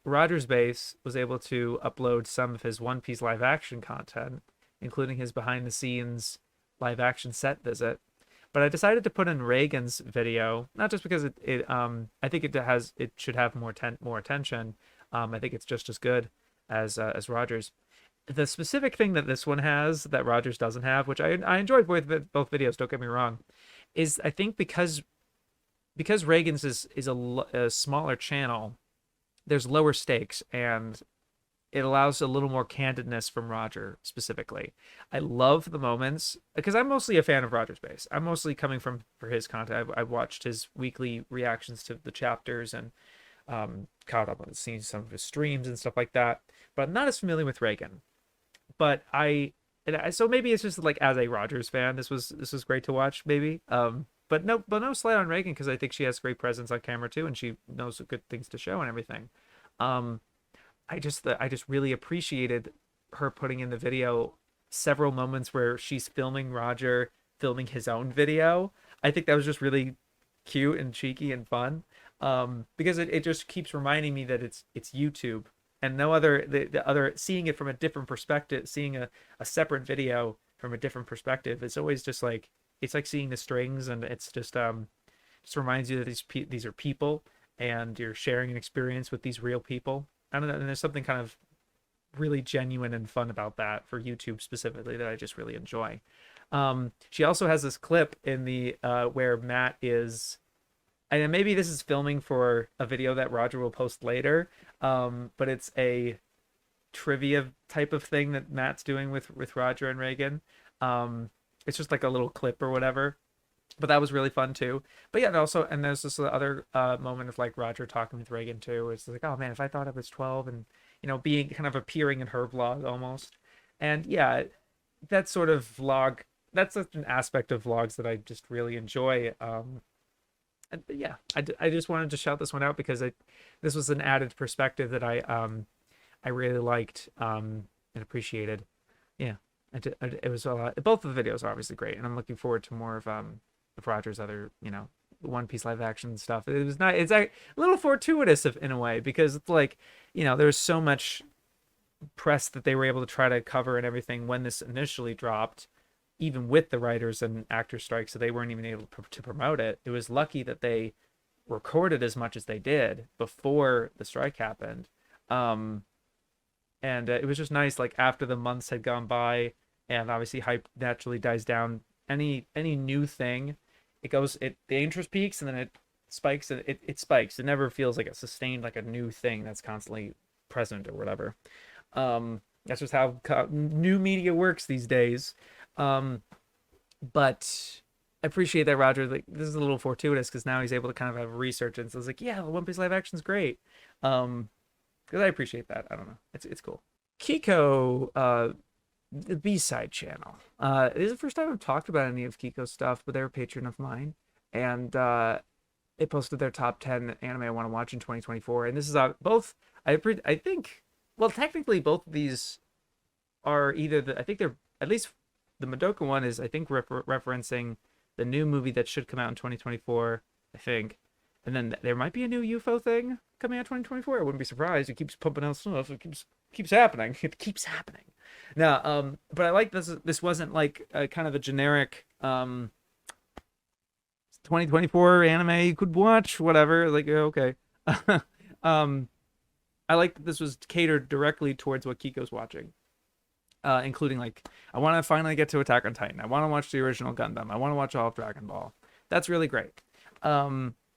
Rogers Base was able to upload some of his One Piece live action content, including his behind the scenes live action set visit. But I decided to put in Reagan's video, not just because I think it should have more attention. I think it's just as good as Rogers. The specific thing that this one has that Rogers doesn't have, which I enjoyed both videos, don't get me wrong, is I think because Reagan's is a smaller channel, there's lower stakes, and it allows a little more candidness from Roger specifically. I love the moments, because I'm mostly a fan of Roger's Base. I'm mostly coming for his content. I've watched his weekly reactions to the chapters, and caught up on seeing some of his streams and stuff like that. But I'm not as familiar with Reagan. But so maybe it's just like, as a Rogers fan, this was great to watch, maybe. But no slight on Reagan, because I think she has great presence on camera too, and she knows good things to show and everything. I just really appreciated her putting in the video several moments where she's filming Roger filming his own video. I think that was just really cute and cheeky and fun. Because it just keeps reminding me that it's YouTube, and no other the other, seeing it from a different perspective, seeing a separate video from a different perspective. It's always just like, it's like seeing the strings, and it's just reminds you that these are people, and you're sharing an experience with these real people. I don't know, and there's something kind of really genuine and fun about that for YouTube specifically that I just really enjoy. She also has this clip in the where Matt is, and maybe this is filming for a video that Roger will post later, but it's a trivia type of thing that Matt's doing with Roger and Reagan. It's just like a little clip or whatever, but that was really fun too. But yeah, and also, and there's this other moment of like Roger talking with Reagan too. It's like, oh man, if I thought I was 12, and being kind of appearing in her vlog almost. And yeah, that sort of vlog, that's an aspect of vlogs that I just really enjoy. And yeah, I just wanted to shout this one out because this was an added perspective that I really liked and appreciated. Yeah, it was a lot. Both of the videos are obviously great, and I'm looking forward to more of Roger's other, One Piece live action stuff. It was not. It's a little fortuitous in a way, because it's like, there's so much press that they were able to try to cover and everything when this initially dropped, even with the writers and actor strike, so they weren't even able to promote it. It was lucky that they recorded as much as they did before the strike happened. And it was just nice, like after the months had gone by, and obviously hype naturally dies down. Any new thing, the interest peaks and then it spikes, and it spikes. It never feels like a sustained, like a new thing that's constantly present or whatever. That's just how new media works these days. But I appreciate that Roger, like, this is a little fortuitous because now he's able to kind of have a research, and so it's like, yeah, the One Piece live action's great. Because I appreciate that. I don't know. It's cool. Kiko, the B-side channel. This is the first time I've talked about any of Kiko's stuff, but they're a patron of mine, and they posted their top 10 anime I want to watch in 2024. And this is both. I think. Well, technically, both of these are either I think they're, at least the Madoka one is, I think, referencing the new movie that should come out in 2024. I think. And then there might be a new UFO thing coming out 2024. I wouldn't be surprised. It keeps pumping out stuff. It keeps happening. It keeps happening. Now, but I like this. This wasn't like kind of a generic 2024 anime you could watch, whatever. Like, okay. I like that this was catered directly towards what Kiko's watching, including like, I want to finally get to Attack on Titan. I want to watch the original Gundam. I want to watch all of Dragon Ball. That's really great.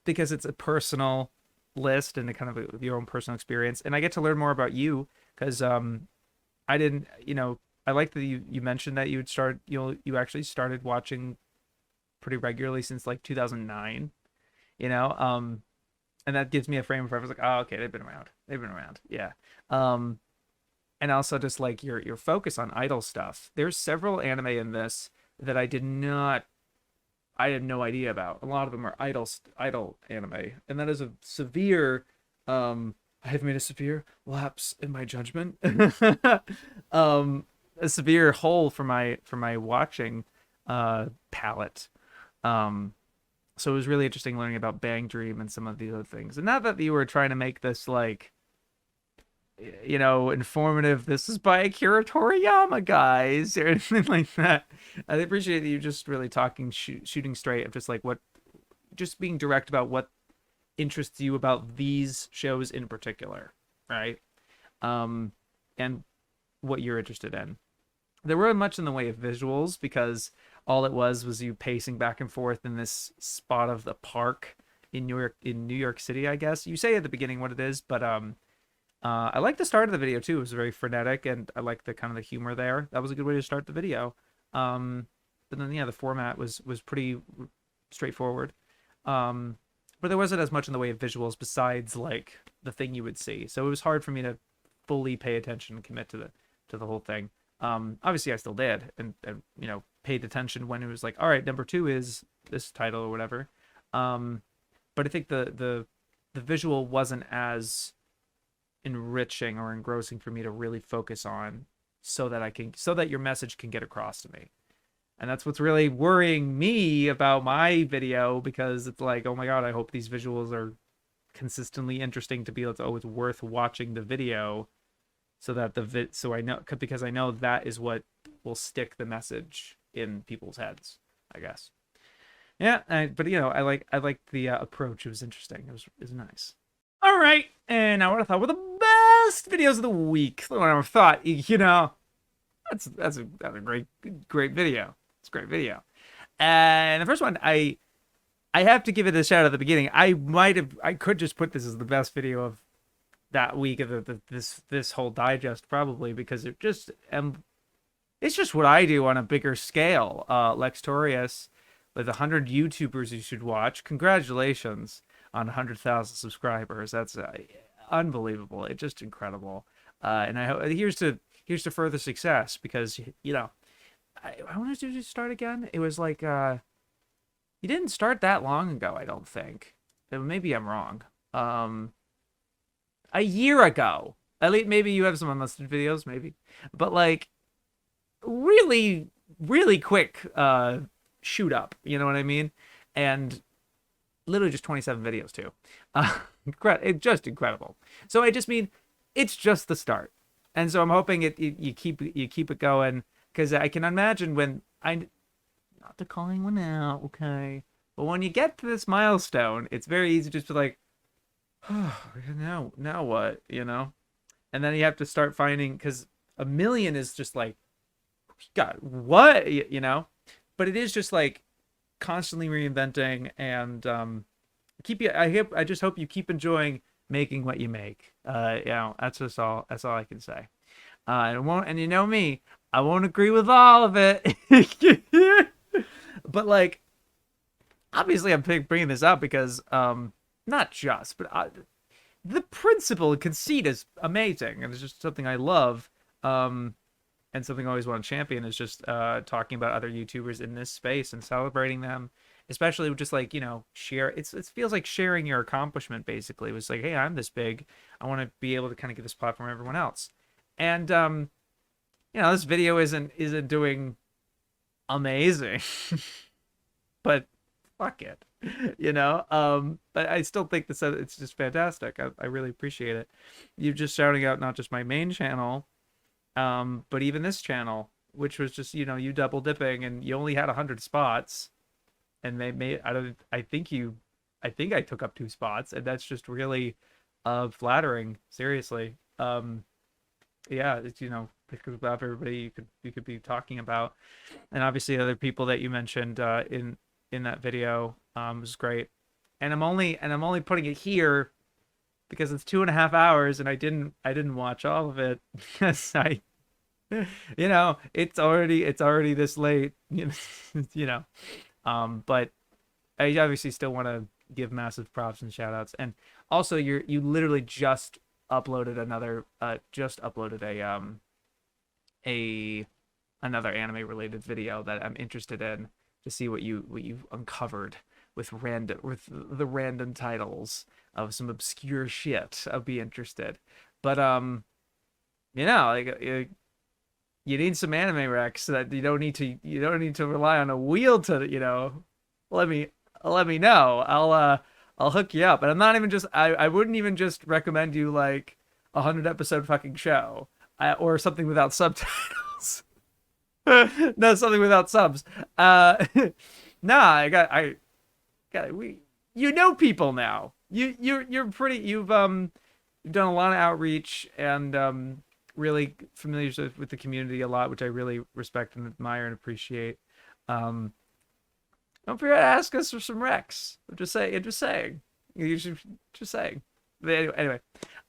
Because it's a personal list and a kind of your own personal experience, and I get to learn more about you because I didn't, I like that you mentioned that you actually started watching pretty regularly since like 2009, and that gives me a frame of reference, like, oh, okay, they've been around, yeah. And also just like your focus on idol stuff. There's several anime in this that I had no idea about. A lot of them are idol anime, and that is a severe. I have made a severe lapse in my judgment. A severe hole for my watching palette. So it was really interesting learning about Bang Dream and some of these other things. And not that you were trying to make this like, informative, this is by Akira Toriyama, guys, or anything like that. I appreciate that you just really talking, shooting straight of just like just being direct about what interests you about these shows in particular, right? And what you're interested in. There weren't much in the way of visuals because all it was you pacing back and forth in this spot of the park in New York City, I guess. You say at the beginning what it is, but I like the start of the video too. It was very frenetic, and I like the kind of the humor there. That was a good way to start the video. But then yeah, the format was pretty straightforward. But there wasn't as much in the way of visuals besides like the thing you would see. So it was hard for me to fully pay attention and commit to the whole thing. Obviously I still did, and paid attention when it was like, all right, number 2 is this title or whatever. But I think the visual wasn't as enriching or engrossing for me to really focus on, so that your message can get across to me. And that's what's really worrying me about my video, because it's like, oh my god, I hope these visuals are consistently interesting to be like, oh, it's worth watching the video, so that so I know, because I know that is what will stick the message in people's heads, I guess. Yeah, but I like the approach. It was interesting. It was nice. All right, and now what I thought were the best videos of the week. When I thought, you know, that's a great video. It's a great video. And the first one, I have to give it a shout out at the beginning. I could just put this as the best video of that week of this whole digest probably, because it's just what I do on a bigger scale. Lextorias with 100 YouTubers you should watch. Congratulations on 100,000 subscribers. That's unbelievable. It's just incredible. And I hope here's to further success, because you know, I want to start again. It was like you didn't start that long ago, I don't think. Maybe I'm wrong. A year ago. At least maybe you have some unlisted videos, maybe. But like really, really quick shoot up, you know what I mean? And literally just 27 videos too. It's just incredible. So I just mean, it's just the start. And so I'm hoping you keep it going, because I can imagine when not to call anyone out, okay, but when you get to this milestone, it's very easy just to like, oh, now what, you know? And then you have to start finding, because a million is just like, God, what, you know? But it is just like constantly reinventing, and I just hope you keep enjoying making what you make. You know, that's all I can say. And you know me, I won't agree with all of it. But like, obviously I'm bringing this up because not just, but the principle and conceit is amazing, and it's just something I love. And something I always want to champion is just talking about other YouTubers in this space and celebrating them, especially just like, you know, share. It feels like sharing your accomplishment, basically. It was like, hey, I'm this big. I want to be able to kind of give this platform to everyone else. And you know, this video isn't doing amazing, but fuck it, you know. But I still think it's just fantastic. I really appreciate it. You're just shouting out not just my main channel, but even this channel, which was just, you know, you double dipping, and you only had 100 spots, and they made, I think I took up 2 spots, and that's just really flattering, seriously. Yeah, it's, you know, because of everybody you could be talking about, and obviously other people that you mentioned in that video was great. And I'm only putting it here because it's 2.5 hours, and I didn't watch all of it because you know, it's already this late, you know, but I obviously still want to give massive props and shout outs. And also you literally just uploaded another anime related video that I'm interested in, to see what you've uncovered with the random titles of some obscure shit. I'll be interested. But you know, like you need some anime recs that you don't need to rely on a wheel to, you know, let me know. I'll hook you up. And I'm not even just, I wouldn't even just recommend you like a 100-episode fucking show, or something without subtitles. No, something without subs. Nah, you know people now. You're pretty, you've done a lot of outreach, and really familiar with the community a lot, which I really respect and admire and appreciate. Don't forget to ask us for some recs. I'm just saying. You should just saying. But anyway,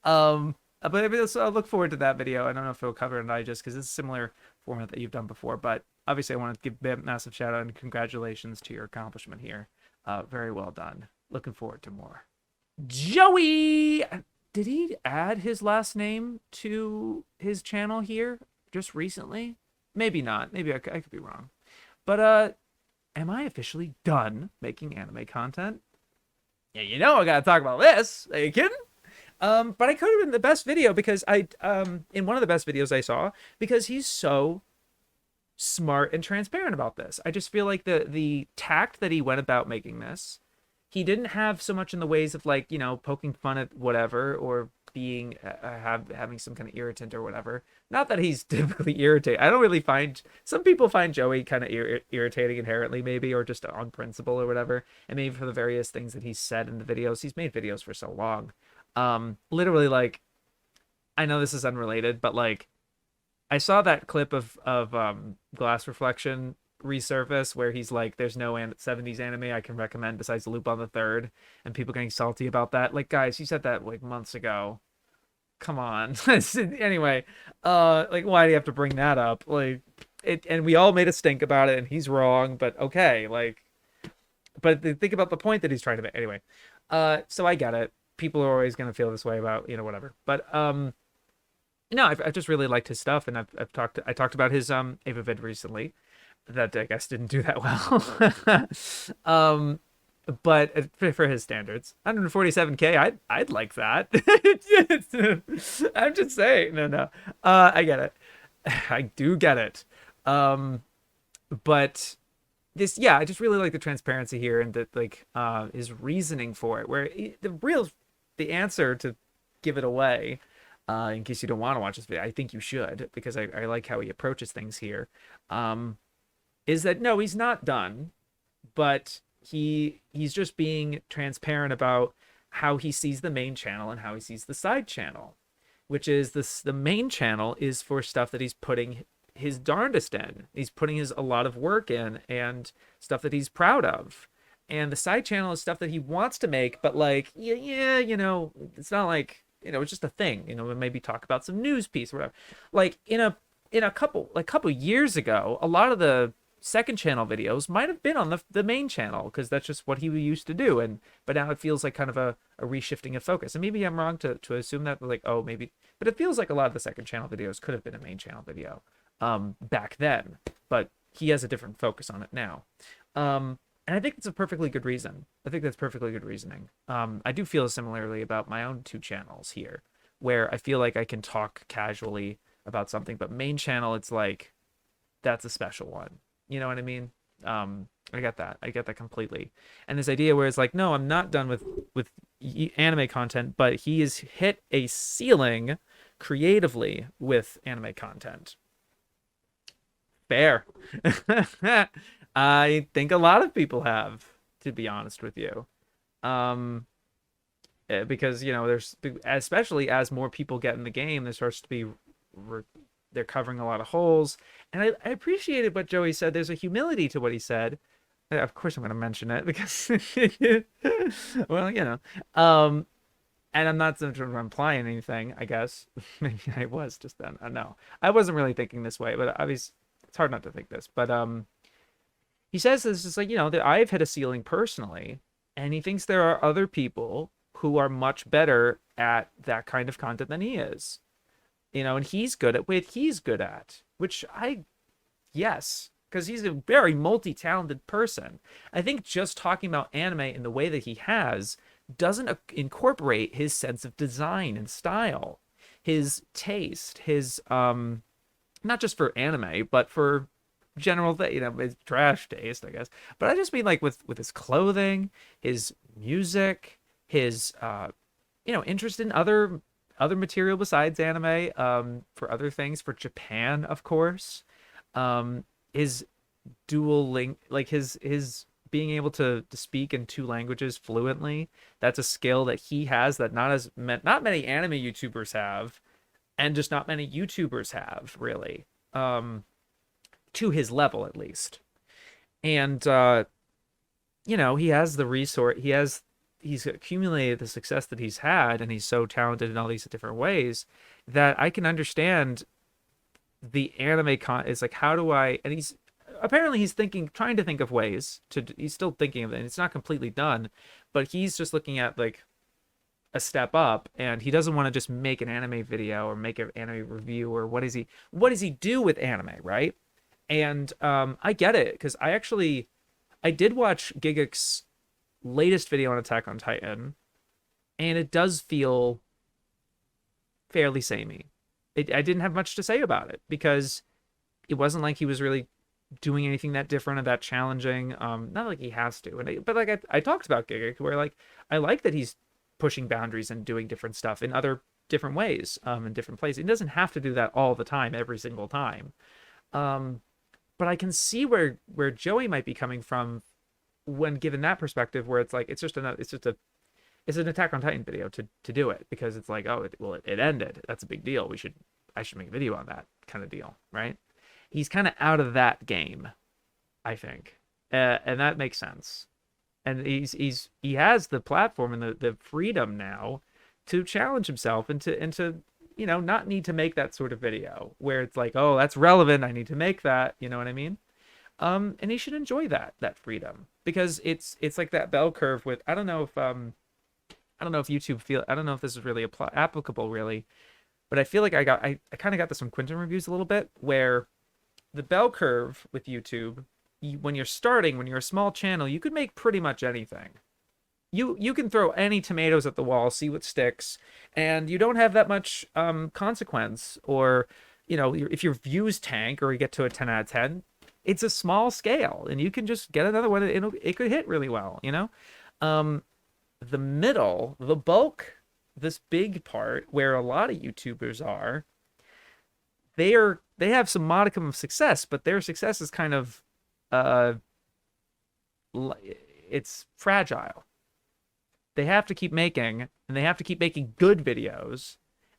but I look forward to that video. I don't know if it'll cover it in digest, because it's a similar format that you've done before. But obviously, I want to give a massive shout out and congratulations to your accomplishment here. Very well done. Looking forward to more. Joey, did he add his last name to his channel here just recently? Maybe not. Maybe I could be wrong. But am I officially done making anime content? Yeah, you know I gotta talk about this. Are you kidding? But I could have been the best video, because in one of the best videos I saw, because he's so smart and transparent about this. I just feel like the tact that he went about making this, he didn't have so much in the ways of, like, you know, poking fun at whatever, or being having some kind of irritant or whatever. Not that he's typically irritating. I don't really find, some people find Joey kind of irritating inherently, maybe, or just on principle or whatever. And maybe for the various things that he's said in the videos. He's made videos for so long. Literally, like, I know this is unrelated, but like I saw that clip of Glass Reflection resurface where he's like, "There's no 70s anime I can recommend besides Loop on the Third," and people getting salty about that. Like, guys, you said that like months ago. Come on. Anyway, like, why do you have to bring that up? Like, it, and we all made a stink about it, and he's wrong. But okay, like, but think about the point that he's trying to make. Anyway, so I get it. People are always gonna feel this way about whatever. But no, I've just really liked his stuff, and I talked about his Ava vid recently, that I guess didn't do that well. But for his standards, 147K, I'd like that. I'm just saying, no, I get it, I do get it. But this, yeah, I just really like the transparency here, and that like his reasoning for it, where the answer to give it away. In case you don't want to watch this video, I think you should, because I like how he approaches things here. Is that no, he's not done, but he's just being transparent about how he sees the main channel and how he sees the side channel, which is the main channel is for stuff that he's putting his darndest in. He's putting his a lot of work in and stuff that he's proud of. And the side channel is stuff that he wants to make, but like, yeah, it's not like, it's just a thing, maybe talk about some news piece or whatever. Like in a couple years ago, a lot of the second channel videos might have been on the main channel, because that's just what he used to do. But now it feels like kind of a reshifting of focus. And maybe I'm wrong to assume that, like, oh, maybe, but it feels like a lot of the second channel videos could have been a main channel video back then, but he has a different focus on it now. And I think it's a perfectly good reason. I think that's perfectly good reasoning. I do feel similarly about my own two channels here, where I feel like I can talk casually about something, but main channel, it's like, that's a special one. You know what I mean? I get that. I get that completely. And this idea where it's like, no, I'm not done with anime content, but he has hit a ceiling creatively with anime content. Fair. I think a lot of people have, to be honest with you. Because, there's, especially as more people get in the game, there starts to be, they're covering a lot of holes. And I appreciated what Joey said. There's a humility to what he said. Of course I'm going to mention it because, well, and I'm not implying anything, I guess. Maybe I was just then. No, I wasn't really thinking this way, but obviously it's hard not to think this. But he says this is like, that I've hit a ceiling personally, and he thinks there are other people who are much better at that kind of content than he is. And he's good at what he's good at, which yes, because he's a very multi-talented person. I think just talking about anime in the way that he has doesn't incorporate his sense of design and style, his taste, his not just for anime, but for general his trash taste, I guess. But I just mean like with his clothing, his music, his interest in other material besides anime, for other things, for Japan, of course. His dual link, like his being able to speak in two languages fluently, that's a skill that he has that not many anime YouTubers have, and just not many YouTubers have, really, to his level at least. And he has the resource, he's accumulated the success that he's had, and he's so talented in all these different ways that I can understand the anime is like, how do I, and he's trying to think of ways he's still thinking of it, and it's not completely done, but he's just looking at like a step up, and he doesn't want to just make an anime video or make an anime review, or what does he do with anime, right? And I get it, because I did watch Gigik's latest video on Attack on Titan, and it does feel fairly samey. I didn't have much to say about it, because it wasn't like he was really doing anything that different or that challenging. Not like he has to, but like I talked about Gigik, where like I like that he's pushing boundaries and doing different stuff in other different ways, in different places. He doesn't have to do that all the time, every single time. But I can see where Joey might be coming from when given that perspective, where it's like it's just it's an Attack on Titan video to do it, because it's like, oh, it ended. That's a big deal. I should make a video on that kind of deal, right? He's kind of out of that game, I think, and that makes sense. And he has the platform and the freedom now to challenge himself and to not need to make that sort of video where it's like, oh, that's relevant, I need to make that, you know what I mean? And he should enjoy that freedom, because it's like that bell curve with, I don't know if YouTube I don't know if this is really applicable really, but I feel like I kind of got this from Quinton reviews a little bit, where the bell curve with YouTube, when you're a small channel, you could make pretty much anything. You can throw any tomatoes at the wall, see what sticks, and you don't have that much consequence. Or, if your views tank or you get to a 10 out of 10, it's a small scale, and you can just get another one. It could hit really well, The middle, the bulk, this big part where a lot of YouTubers are, they have some modicum of success, but their success is kind of it's fragile. They have to keep making, and they have to keep making good videos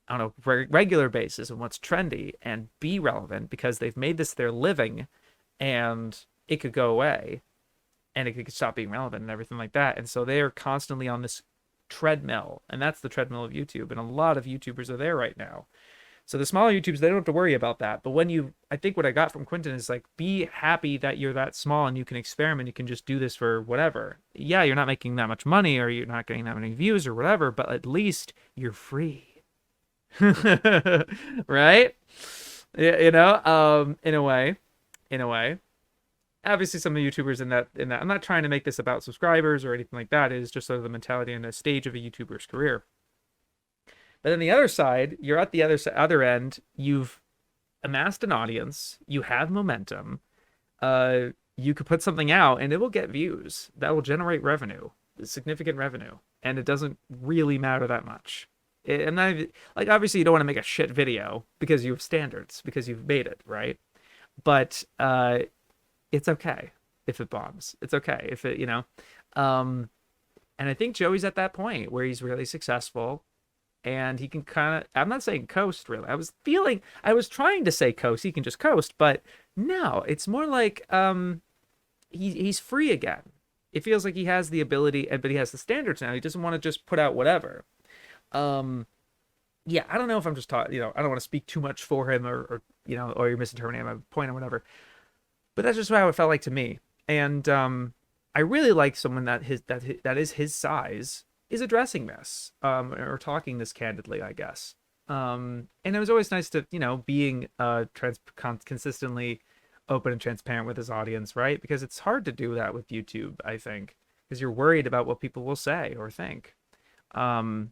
on a regular basis and what's trendy and be relevant, because they've made this their living, and it could go away and it could stop being relevant and everything like that. And so they're constantly on this treadmill, and that's the treadmill of YouTube. And a lot of YouTubers are there right now. So the smaller YouTubers, they don't have to worry about that. But I think what I got from Quinton is like, be happy that you're that small and you can experiment. You can just do this for whatever. Yeah, you're not making that much money, or you're not getting that many views or whatever, but at least you're free. Right? In a way. Obviously, some of the YouTubers in that, I'm not trying to make this about subscribers or anything like that. It is just sort of the mentality and the stage of a YouTuber's career. But then the other side, you're at the other end. You've amassed an audience. You have momentum. You could put something out, and it will get views. That will generate revenue, significant revenue, and it doesn't really matter that much. And obviously, you don't want to make a shit video because you have standards, because you've made it, right? But it's okay if it bombs. It's okay if it, and I think Joey's at that point where he's really successful. And he can kind of, I'm not saying coast really. I was trying to say coast. He can just coast, but no, it's more like he's free again. It feels like he has the ability, but he has the standards now. He doesn't want to just put out whatever. Yeah, I don't know if I'm just talking, I don't want to speak too much for him or you're misinterpreting my point or whatever. But that's just how it felt like to me. And I really like someone that is his size is addressing this, or talking this candidly, I guess. And it was always nice to, being consistently open and transparent with his audience, right? Because it's hard to do that with YouTube, I think, because you're worried about what people will say or think. So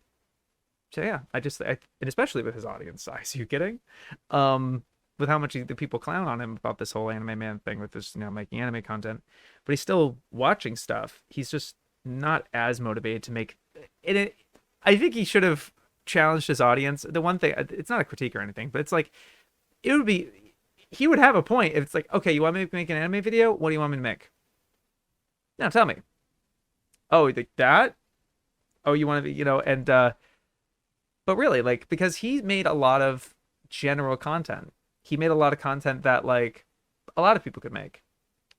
yeah, and especially with his audience size, are you kidding? With how much the people clown on him about this whole anime man thing with this, making anime content, but he's still watching stuff. He's just not as motivated to make it. I think he should have challenged his audience. The one thing, it's not a critique or anything, but it's like, he would have a point if it's like, okay, you want me to make an anime video? What do you want me to make? Now tell me. Oh, like that? Oh, you want to be, but really, like, because he made a lot of general content. He made a lot of content that, like, a lot of people could make.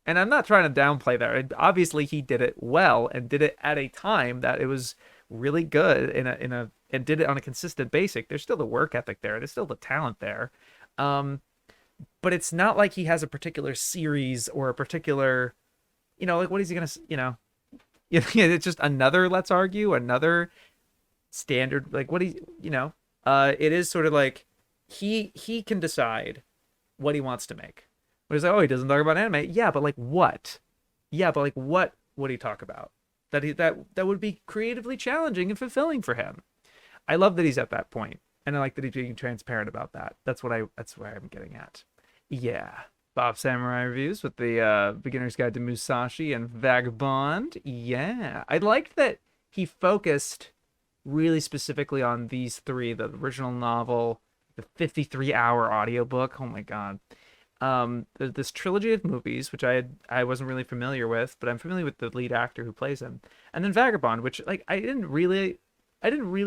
And I'm not trying to downplay that. Obviously, he did it well and did it at a time that it was really good and did it on a consistent basis. There's still the work ethic there. There's still the talent there. But it's not like he has a particular series or a particular, like, what is he going to, it's just another, let's argue, another standard, like, what it is sort of like he can decide what he wants to make. But he's like, oh, he doesn't talk about anime. Yeah, but like what? Yeah, but like what would he talk about? That would be creatively challenging and fulfilling for him. I love that he's at that point, and I like that he's being transparent about that. That's where I'm getting at. Yeah. BobSamurai reviews with the Beginner's Guide to Musashi and Vagabond. Yeah. I liked that he focused really specifically on these three, the original novel, the 53-hour audiobook. Oh my God. There's this trilogy of movies which I wasn't really familiar with, but I'm familiar with the lead actor who plays him. And then Vagabond, which like I didn't really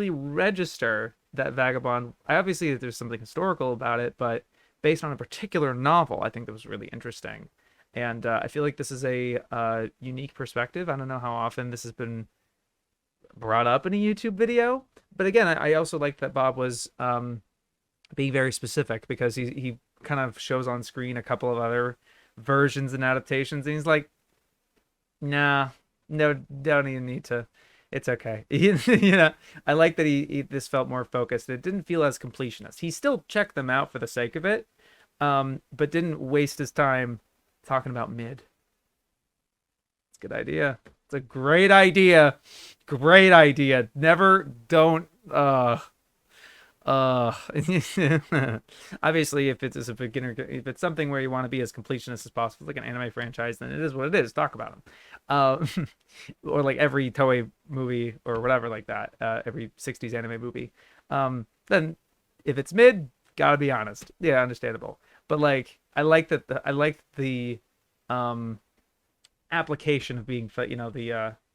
register that Vagabond. I obviously there's something historical about it, but based on a particular novel, I think that was really interesting. And I feel like this is a unique perspective. I don't know how often this has been brought up in a YouTube video, but again, I also like that Bob was being very specific because he kind of shows on screen a couple of other versions and adaptations, and he's like, nah, no, don't even need to. It's okay. I like that this felt more focused. It didn't feel as completionist. He still checked them out for the sake of it, but didn't waste his time talking about mid. It's a good idea. It's a great idea. Great idea. Never don't uh obviously if it's a beginner, if it's something where you want to be as completionist as possible, like an anime franchise, then it is what it is. Talk about them. Or like every Toei movie or whatever like that, every 60s anime movie. Then if it's mid, gotta be honest. Yeah, understandable. But like I like the application of being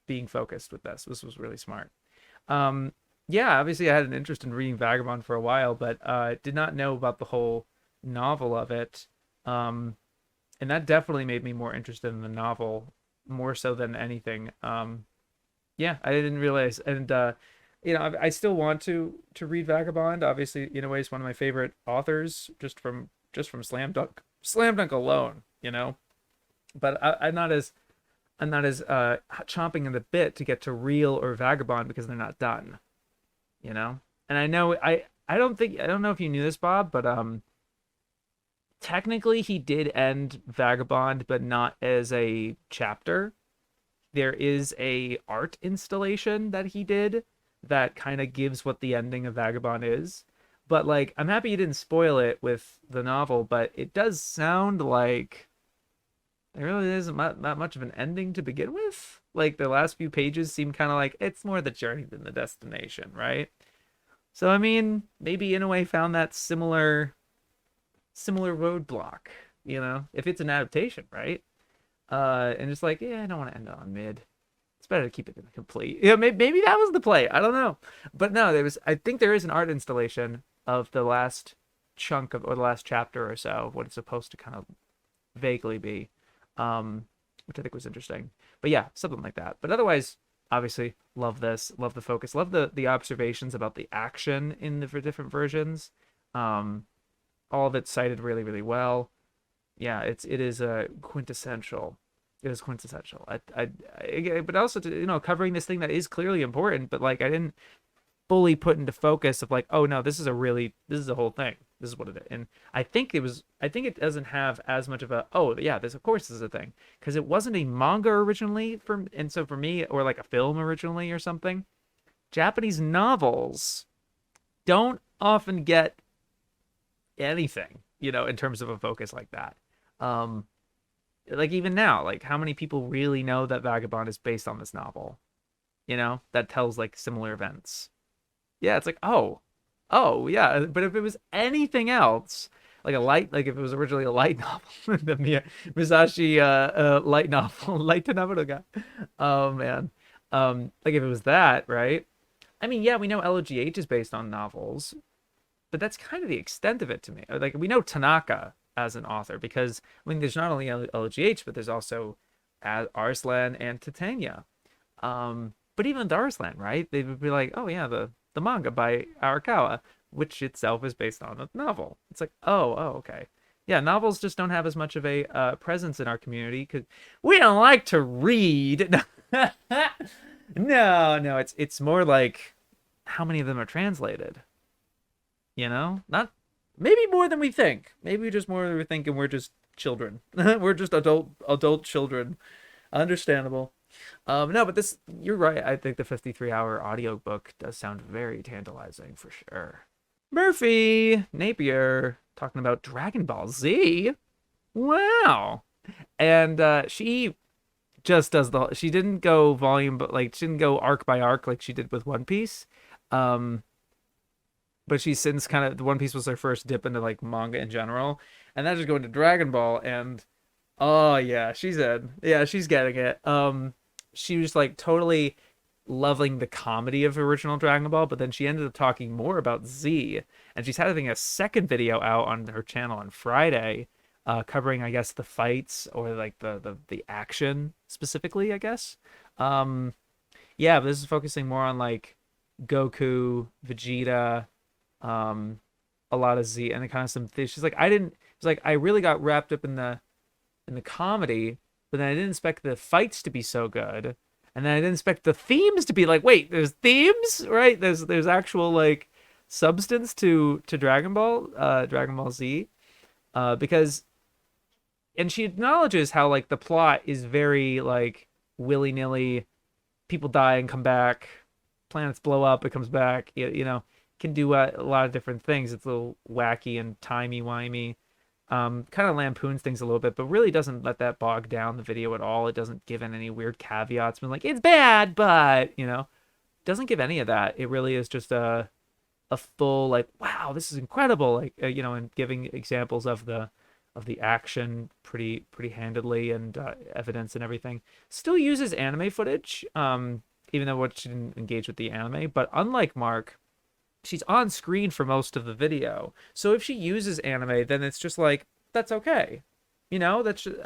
being focused with this. This was really smart. Um, yeah, obviously I had an interest in reading Vagabond for a while, but did not know about the whole novel of it. Um, and that definitely made me more interested in the novel, more so than anything. Yeah, I didn't realize, and I still want to read Vagabond. Obviously, in a way, he's one of my favorite authors, just from Slam Dunk alone. But I'm not as chomping at the bit to get to Real or Vagabond because they're not done. And I know I don't know if you knew this, Bob, but technically he did end Vagabond, but not as a chapter. There is a art installation that he did that kind of gives what the ending of Vagabond is. But like, I'm happy you didn't spoil it with the novel, but it does sound like there really isn't not much of an ending to begin with. Like the last few pages seem kind of like it's more the journey than the destination, right? So I mean, maybe in a way found that similar roadblock, if it's an adaptation, right? And just like, yeah, I don't want to end it on mid. It's better to keep it complete. Yeah, maybe that was the play. I don't know, but no, I think there is an art installation of the last chunk of or the last chapter or so of what it's supposed to kind of vaguely be, which I think was interesting. But yeah, something like that. But otherwise, obviously, love this, love the focus, love the observations about the action in the different versions. All of it cited really, really well. Yeah, it is a quintessential. It is quintessential. But also covering this thing that is clearly important, but like I didn't fully put into focus of like, oh no, this is a whole thing. This is what it is. And I think it doesn't have as much of a, oh yeah, this of course is a thing. Because it wasn't a manga originally and so for me, or like a film originally or something, Japanese novels don't often get anything, in terms of a focus like that. Like even now, like how many people really know that Vagabond is based on this novel? That tells like similar events. Yeah, it's like, oh yeah. But if it was anything else, like if it was originally a light novel, the Musashi light novel, light to Naruto. Oh man. Like if it was that, right? I mean, yeah, we know LGH is based on novels, but that's kind of the extent of it to me. Like we know Tanaka as an author because I mean, there's not only LGH, but there's also Arslan and Titania. But even Arslan, right? They would be like, oh yeah, the manga by Arakawa, which itself is based on a novel. It's like, oh, okay. Yeah, novels just don't have as much of a presence in our community because we don't like to read. No, it's more like how many of them are translated. Not maybe more than we think. Maybe just more than we think, and we're just children. We're just adult children. Understandable. No, but you're right. I think the 53-hour audiobook does sound very tantalizing for sure. Merphy Napier talking about Dragon Ball Z. Wow. And she just does she didn't go volume, but like she didn't go arc by arc like she did with One Piece. but she's since kind of, the One Piece was her first dip into like manga in general, and then just going to Dragon Ball, and oh yeah, she's in. Yeah, she's getting it. She was like totally loving the comedy of original Dragon Ball, but then she ended up talking more about Z, and she's having a second video out on her channel on Friday, covering, I guess, the fights or like the action specifically, I guess. Um, yeah, but this is focusing more on like Goku, Vegeta, um, a lot of Z, and the kind of some things. She's like, I didn't. It's like I really got wrapped up in the comedy, but then I didn't expect the fights to be so good. And then I didn't expect the themes to be like, wait, there's themes, right? There's actual like substance to Dragon Ball Z. Because and she acknowledges how like the plot is very like willy-nilly, people die and come back, planets blow up, it comes back, can do a lot of different things. It's a little wacky and timey-wimey, kind of lampoons things a little bit, but really doesn't let that bog down the video at all. It doesn't give in any weird caveats, but like it's bad, but doesn't give any of that. It really is just a full like, wow, this is incredible, like and giving examples of the action pretty handedly, and evidence and everything. Still uses anime footage, even though what she didn't engage with the anime, but unlike Mark, she's on screen for most of the video. So if she uses anime, then it's just like, that's okay. That's just,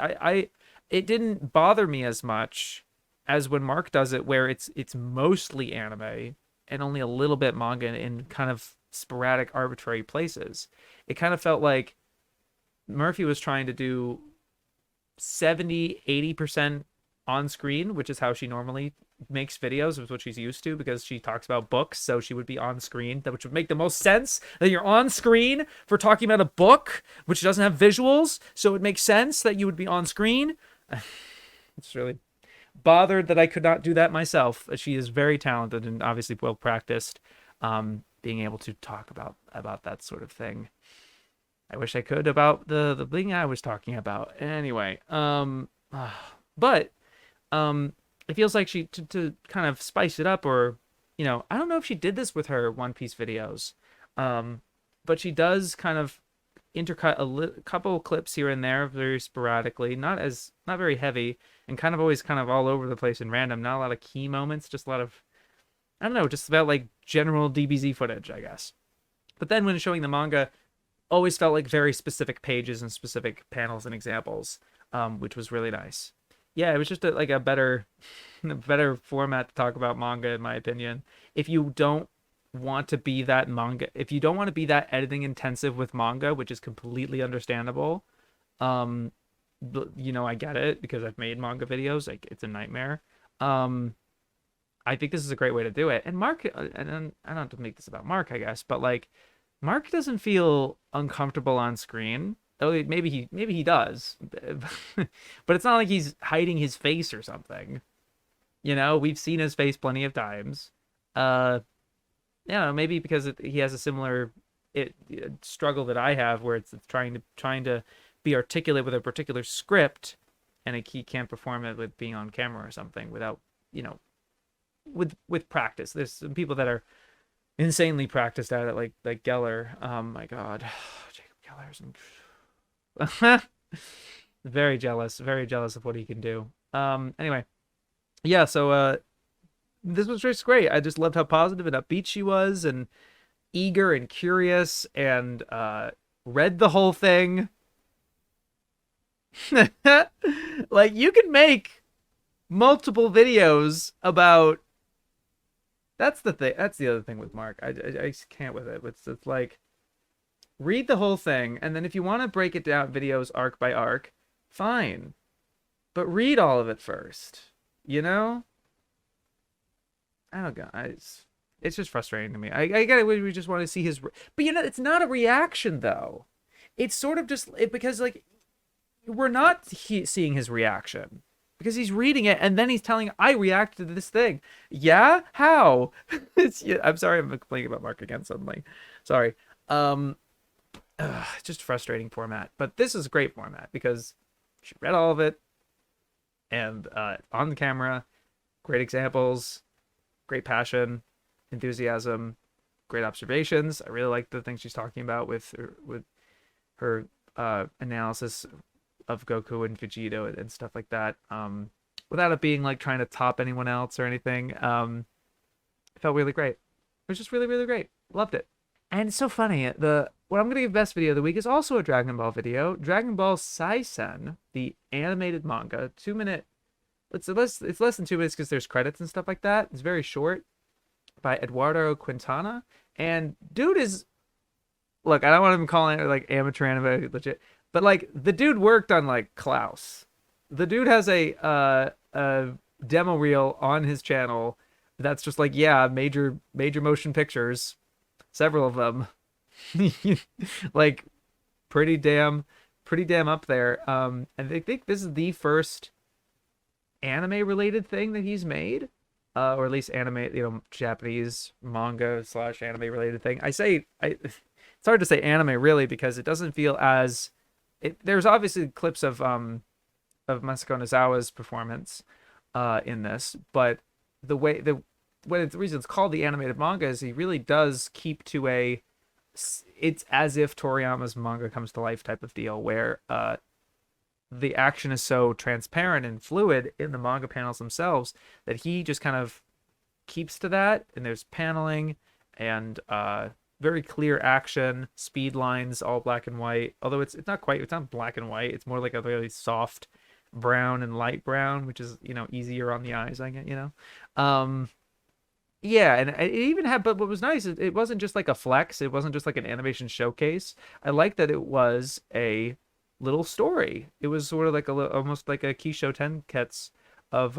it didn't bother me as much as when Mark does it, where it's mostly anime and only a little bit manga in kind of sporadic, arbitrary places. It kind of felt like Merphy was trying to do 70-80% on screen, which is how she normally makes videos, is what she's used to, because she talks about books, so she would be on screen, which would make the most sense that you're on screen for talking about a book which doesn't have visuals, so it makes sense that you would be on screen. It's really bothered that I could not do that myself. She is very talented and obviously well practiced, being able to talk about that sort of thing. I wish I could about the thing I was talking about. Anyway, but it feels like she to kind of spice it up, or I don't know if she did this with her One Piece videos, but she does kind of intercut a couple clips here and there very sporadically, not very heavy, and kind of always kind of all over the place and random. Not a lot of key moments, just a lot of, I don't know, just about like general DBZ footage, I guess. But then when showing the manga, always felt like very specific pages and specific panels and examples, which was really nice. Yeah, it was just like a better format to talk about manga, in my opinion. If you don't want to be that editing intensive with manga, which is completely understandable, I get it, because I've made manga videos. Like, it's a nightmare. I think this is a great way to do it. And Mark, and I don't have to make this about Mark, I guess, but like, Mark doesn't feel uncomfortable on screen. Oh, maybe he does, but it's not like he's hiding his face or something. We've seen his face plenty of times. Maybe because he has a similar struggle that I have, where it's trying to be articulate with a particular script, and he can't perform it with being on camera or something without with practice. There's some people that are insanely practiced at it, like Geller. My God, Jacob Geller's very jealous of what he can do. Anyway, yeah. So this was just great. I just loved how positive and upbeat she was, and eager and curious, and read the whole thing. Like, you can make multiple videos about. That's the thing. That's the other thing with Mark. I just can't with it. It's like, read the whole thing, and then if you want to break it down, videos arc by arc, fine. But read all of it first. I don't know. It's just frustrating to me. I get it. We just want to see his, but it's not a reaction though. It's sort of just because like we're not seeing his reaction, because he's reading it and then he's telling, I reacted to this thing. Yeah, how? I'm sorry, I'm complaining about Mark again suddenly. Sorry. It's just frustrating format. But this is a great format because she read all of it, and on the camera, great examples, great passion, enthusiasm, great observations. I really like the things she's talking about with her analysis of Goku and Vegeta and stuff like that. Without it being like trying to top anyone else or anything. It felt really great. It was just really, really great. Loved it. And it's so funny. What I'm gonna give best video of the week is also a Dragon Ball video. Dragon Ball Saisen, the animated manga, 2-minute. It's less than 2 minutes because there's credits and stuff like that. It's very short, by Eduardo Quintana. And dude is, look, I don't want to call it like amateur anime legit, but like the dude worked on like Klaus. The dude has a demo reel on his channel that's just like, yeah, major motion pictures, several of them. Like pretty damn up there. And I think this is the first anime related thing that he's made, or at least anime, Japanese manga / anime related thing. It's hard to say anime really because it doesn't feel as there's obviously clips of Masako Nozawa's performance in this, but the reason it's called the animated manga is he really does keep to it's as if Toriyama's manga comes to life type of deal, where the action is so transparent and fluid in the manga panels themselves that he just kind of keeps to that. And there's paneling and very clear action, speed lines, all black and white. Although it's not black and white. It's more like a really soft brown and light brown, which is, easier on the eyes, I get, yeah, and it even had, but what was nice, it wasn't just like a flex. It wasn't just like an animation showcase. I like that it was a little story. It was sort of like almost like a Kisho Tenketsu of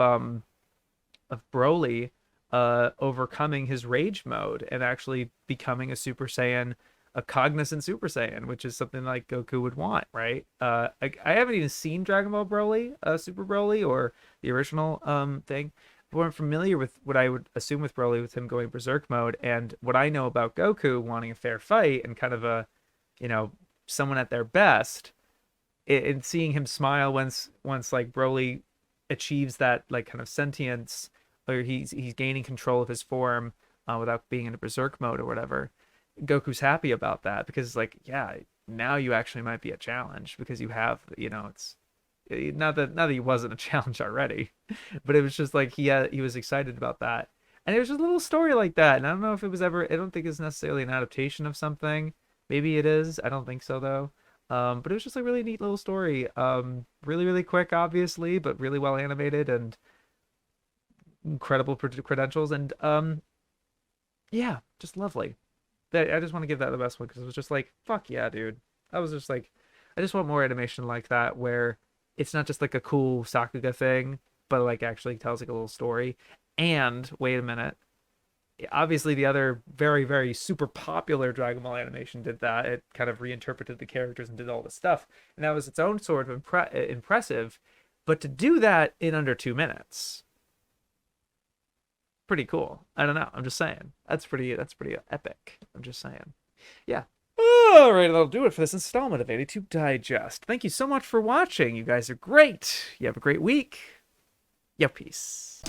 Broly overcoming his rage mode and actually becoming a Super Saiyan, a cognizant Super Saiyan, which is something like Goku would want, right? I haven't even seen Dragon Ball Broly, Super Broly, or the original thing. But I'm familiar with what I would assume with Broly, with him going berserk mode, and what I know about Goku wanting a fair fight and kind of a, someone at their best. And seeing him smile once like Broly achieves that like kind of sentience, or he's gaining control of his form without being in a berserk mode or whatever. Goku's happy about that because like, yeah, now you actually might be a challenge because you have, it's not that he wasn't a challenge already, but it was just like he was excited about that. And there's a little story like that, and I don't know if it was ever. I don't think it's necessarily an adaptation of something. Maybe it is. I don't think so though. But it was just a really neat little story. Really, really quick, obviously, but really well animated and incredible credentials. And yeah, just lovely. I just want to give that the best one because it was just like, fuck yeah, dude. I was just like, I just want more animation like that where it's not just like a cool Sakuga thing, but like actually tells like a little story. And wait a minute. Obviously, the other very, very super popular Dragon Ball animation did that. It kind of reinterpreted the characters and did all this stuff. And that was its own sort of impressive. But to do that in under 2 minutes, pretty cool. I don't know. I'm just saying. That's pretty epic. I'm just saying. Yeah. All right, that'll do it for this installment of AniTube Digest. Thank you so much for watching. You guys are great. You have a great week. Yeah, peace.